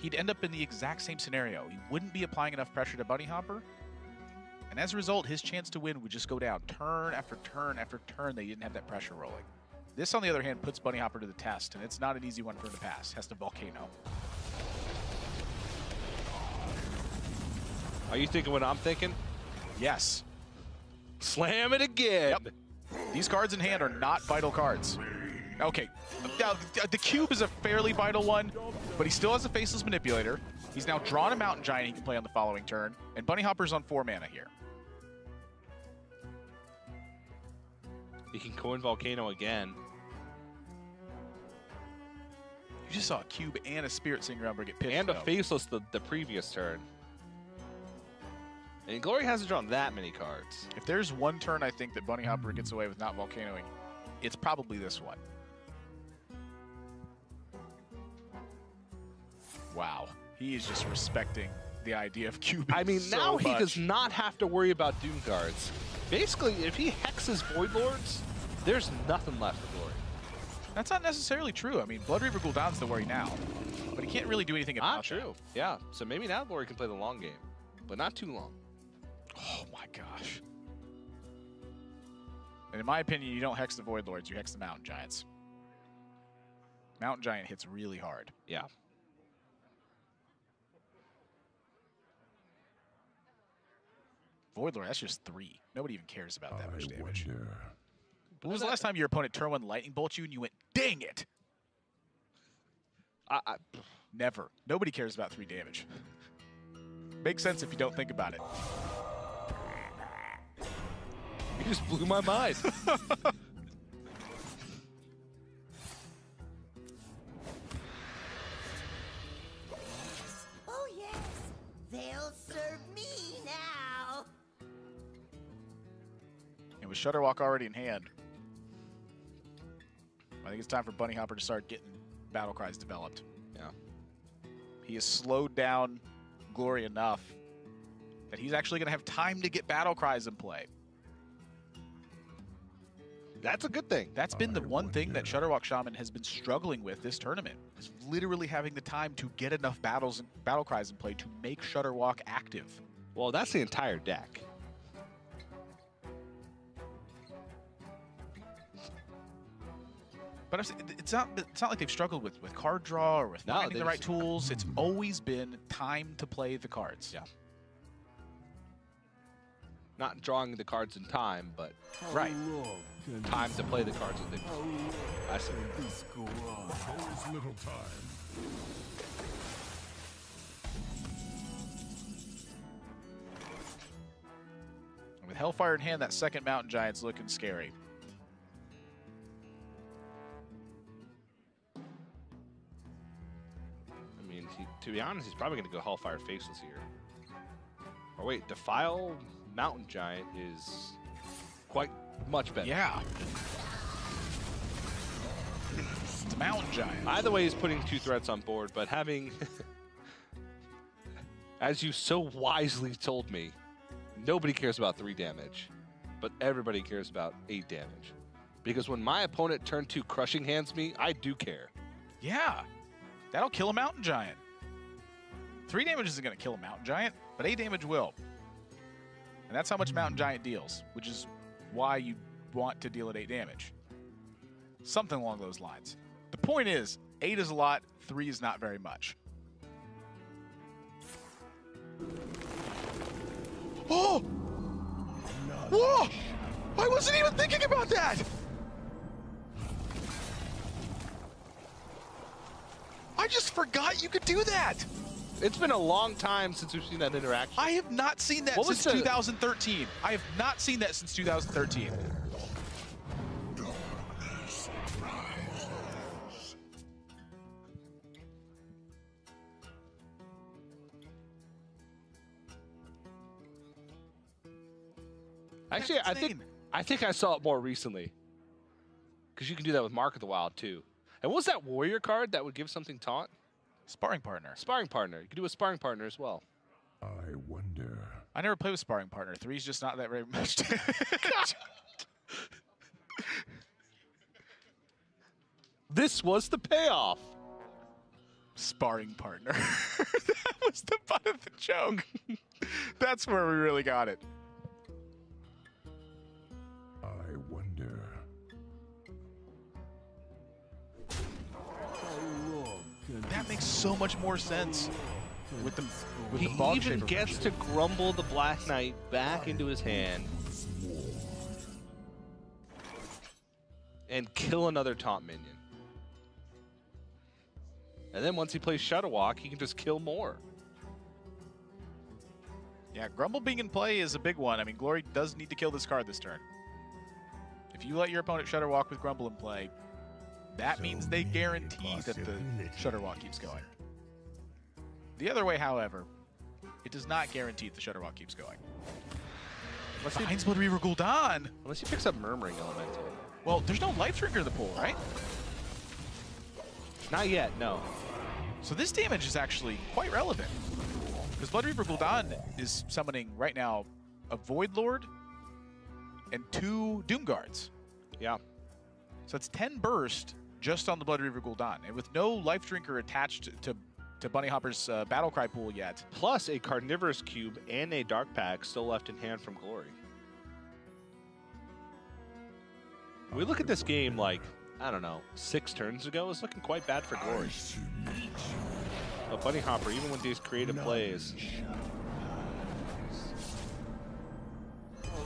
he'd end up in the exact same scenario. He wouldn't be applying enough pressure to BunnyHoppor. And as a result, his chance to win would just go down turn after turn after turn. They didn't have that pressure rolling. This, on the other hand, puts BunnyHoppor to the test, and it's not an easy one for him to pass. Has to Volcano. Are you thinking what I'm thinking? Yes. Slam it again. Yep. These cards in hand are not vital cards. Okay. Now, the cube is a fairly vital one, but he still has a Faceless Manipulator. He's now drawn a Mountain Giant he can play on the following turn, and BunnyHoppor's on 4 mana here. He can coin Volcano again. You just saw a cube and a Spirit Singer Umber get pitched. And a Faceless the previous turn. And Glory hasn't drawn that many cards. If there's one turn I think that BunnyHoppor gets away with not Volcanoing, it's probably this one. Wow. He is just respecting the idea of cubing. I mean, so now he much. does not have to worry about Doom Guards. Basically, if he hexes Void Lords, there's nothing left for Glory. That's not necessarily true. I mean, Blood Reaver Gul'dan's the worry now, but he can't really do anything about that. True. Yeah. So maybe now Glory can play the long game, but not too long. Oh my gosh. And in my opinion, you don't hex the Void Lords, you hex the Mountain Giants. Mountain Giant hits really hard. Yeah. Void Lord, that's just 3. Nobody even cares about that much damage. Wonder. When was the last time your opponent turn 1 lightning bolt you and you went, dang it? Never. Nobody cares about 3 damage. Makes sense if you don't think about it. You just blew my mind. Oh yes, they'll serve me now. And with Shudderwalk already in hand, I think it's time for BunnyHoppor to start getting battle cries developed. Yeah. He has slowed down Glory enough that he's actually going to have time to get battle cries in play. That's a good thing. That's been the one thing that Shudderwalk Shaman has been struggling with this tournament, is literally having the time to get enough battle cries in play to make Shudderwalk active. Well, that's the entire deck. But it's not like they've struggled with card draw or with finding the right tools. It's always been time to play the cards. Yeah. Not drawing the cards in time, but right. Time to play the cards with it. I see. This go on. There's little time. And with Hellfire in hand, that second Mountain Giant's looking scary. I mean, to be honest, he's probably going to go Hellfire Faceless here. Or wait, Defile Mountain Giant is quite much better. Yeah. It's a Mountain Giant. Either way, he's putting 2 threats on board, but having, as you so wisely told me, nobody cares about 3 damage, but everybody cares about 8 damage. Because when my opponent turn 2 crushing hands me, I do care. Yeah. That'll kill a Mountain Giant. 3 damage isn't going to kill a Mountain Giant, but 8 damage will. And that's how much Mountain Giant deals, which is why you want to deal at 8 damage. Something along those lines. The point is, 8 is a lot, 3 is not very much. Oh! Whoa! I wasn't even thinking about that! I just forgot you could do that! It's been a long time since we've seen that interaction. I have not seen that since 2013. I have not seen that since 2013. Actually, I think I saw it more recently. Because you can do that with Mark of the Wild, too. And what was that warrior card that would give something taunt? Sparring partner. Sparring partner. You can do a sparring partner as well. I wonder. I never play with sparring partner. 3's just not that very much damage. This was the payoff. Sparring partner. That was the butt of the joke. That's where we really got it. I wonder. That makes so much more sense with the He bog even shaper gets version. to grumble the Black Knight back into his hand and kill another taunt minion. And then once he plays Shudderwalk, he can just kill more. Yeah, Grumble being in play is a big one. I mean, Glory does need to kill this card this turn. If you let your opponent Shudderwalk with Grumble in play, that means they guarantee that the Shudderwalk keeps going. The other way, however, it does not guarantee the Shudderwalk keeps going. Unless he finds Blood Reaver Gul'dan. Unless he picks up Murmuring Elemental. Well, there's no Life Drinker in the pool, right? Not yet, no. So this damage is actually quite relevant. Because Blood Reaver Gul'dan is summoning right now a Void Lord and 2 Doom Guards. Yeah. So it's 10 burst just on the Blood Reaver Gul'dan. And with no Life Drinker attached to BunnyHoppor's Battle Cry pool yet. Plus a Carnivorous Cube and a Dark Pack still left in hand from Glory. We look at this game like, I don't know, 6 turns ago, it was looking quite bad for Glory. But BunnyHoppor, even with these creative plays,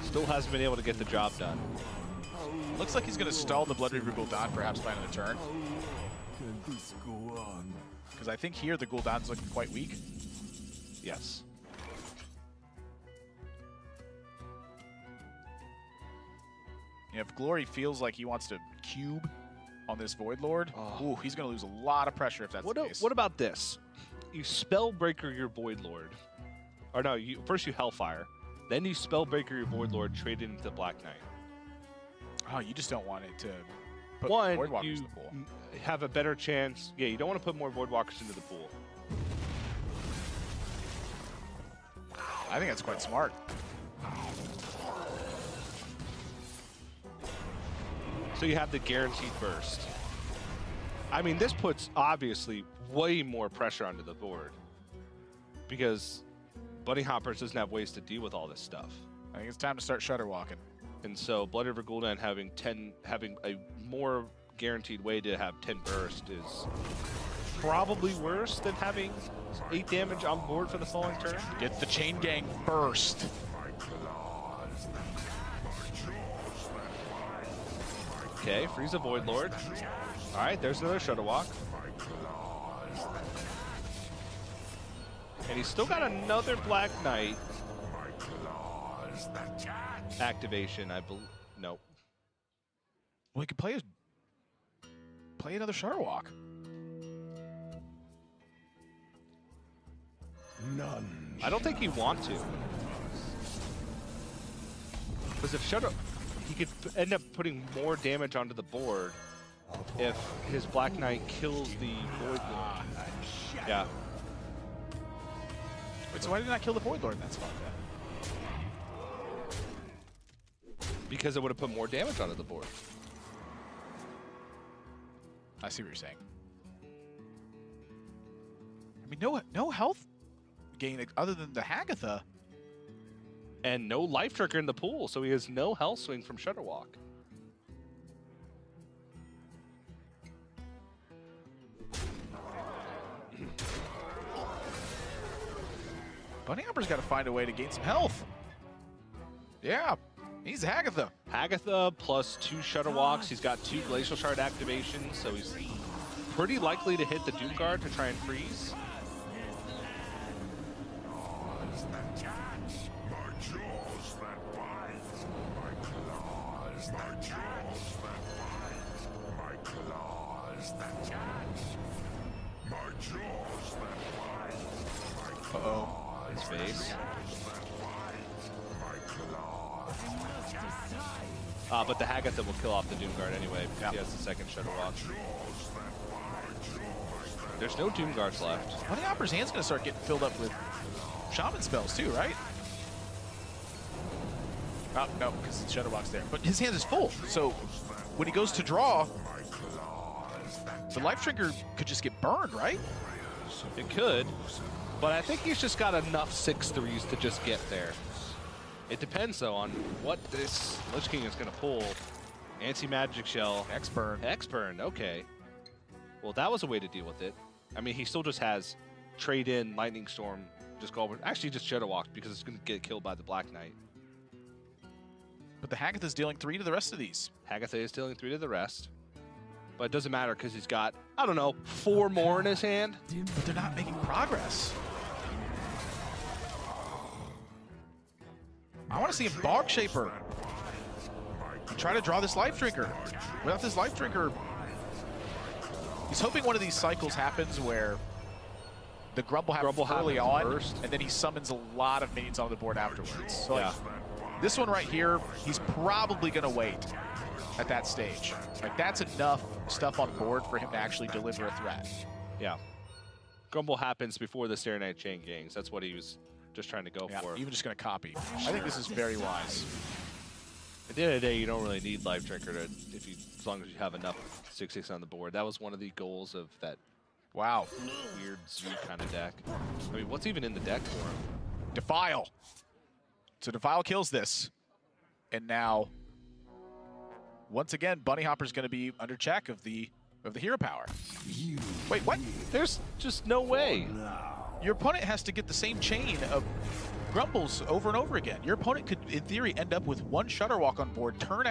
still hasn't been able to get the job done. Looks like he's going to stall the Blood Reaver Gul'dan perhaps by another turn. Can this go on? Because I think here the Gul'dan's looking quite weak. Yes. You know, if Glory feels like he wants to cube on this Void Lord, ooh, he's going to lose a lot of pressure if that's the case. What about this? You Spellbreaker your Void Lord. Or no, first you Hellfire. Then you Spellbreaker your Void Lord, trade it into the Black Knight. Oh, you just don't want it to put One, Voidwalkers you in the pool. have a better chance. Yeah, you don't want to put more Voidwalkers into the pool. I think that's quite smart. So you have the guaranteed burst. I mean, this puts, obviously, way more pressure onto the board. Because BunnyHoppor doesn't have ways to deal with all this stuff. I think it's time to start Shutter Walking. And so Blood River Gul'dan having a more guaranteed way to have 10 burst is probably worse than having 8 damage on board for the following turn. Get the Chain Gang burst. Okay, freeze a Void Lord. All right, there's another Shudderwalk. And he's still got another Black Knight activation, I believe. Nope. Well, he could play another Shudderwalk. None. I don't think he wants to. Because if he could end up putting more damage onto the board if his Black Knight kills the Void Lord. Yeah. Wait, so why did he not kill the Void Lord in that spot then? Because it would have put more damage onto the board. I see what you're saying. I mean, no health gain other than the Hagatha. And no Life Trigger in the pool, so he has no health swing from Shudderwalk. BunnyHoppor's got to find a way to gain some health. Yeah, he's Hagatha. Hagatha plus 2 Shudderwalks. He's got 2 Glacial Shard activations, so he's pretty likely to hit the Doom Guard to try and freeze. Uh-oh. His face. But the Hagatha will kill off the Doom Guard anyway, because he has the second Shudderwalk. There's no Doom Guards left. BunnyHoppor's hand's going to start getting filled up with Shaman spells too, right? Oh, no, because Shudderwalk's there. But his hand is full, so when he goes to draw, the Life Trigger could just get burned, right? It could, but I think he's just got enough 6/3s to just get there. It depends, though, on what this Lich King is going to pull. Anti-Magic Shell. X-Burn. X-Burn, okay. Well, that was a way to deal with it. I mean, he still just has trade-in Lightning Storm. Just go over. Actually, just Shudderwalk because it's going to get killed by the Black Knight. But the Hagatha's dealing 3 to the rest of these. Hagatha is dealing 3 to the rest. But it doesn't matter because he's got, I don't know, 4 more in his hand. But they're not making progress. I want to see a Bog Shaper. Try to draw this Life Drinker. Without this Life Drinker, he's hoping one of these cycles happens where the Grumble happens early on, first, and then he summons a lot of minions on the board afterwards. So yeah. Like, this one right here, he's probably going to wait at that stage. Like, that's enough stuff on board for him to actually deliver a threat. Yeah. Grumble happens before the Starry Night Chain gangs. That's what he was just trying to go Yeah, for. even just going to copy. I think this is very wise. At the end of the day, you don't really need Life Drinker to, as long as you have enough 6/6 on the board. That was one of the goals of that Wow. weird zoo kind of deck. I mean, what's even in the deck for him? Defile. So Defile kills this. And now, once again, BunnyHoppor's going to be under check of the hero power. Wait, what? There's just no way. Your opponent has to get the same chain of Grumbles over and over again. Your opponent could, in theory, end up with one Shudderwalk on board turn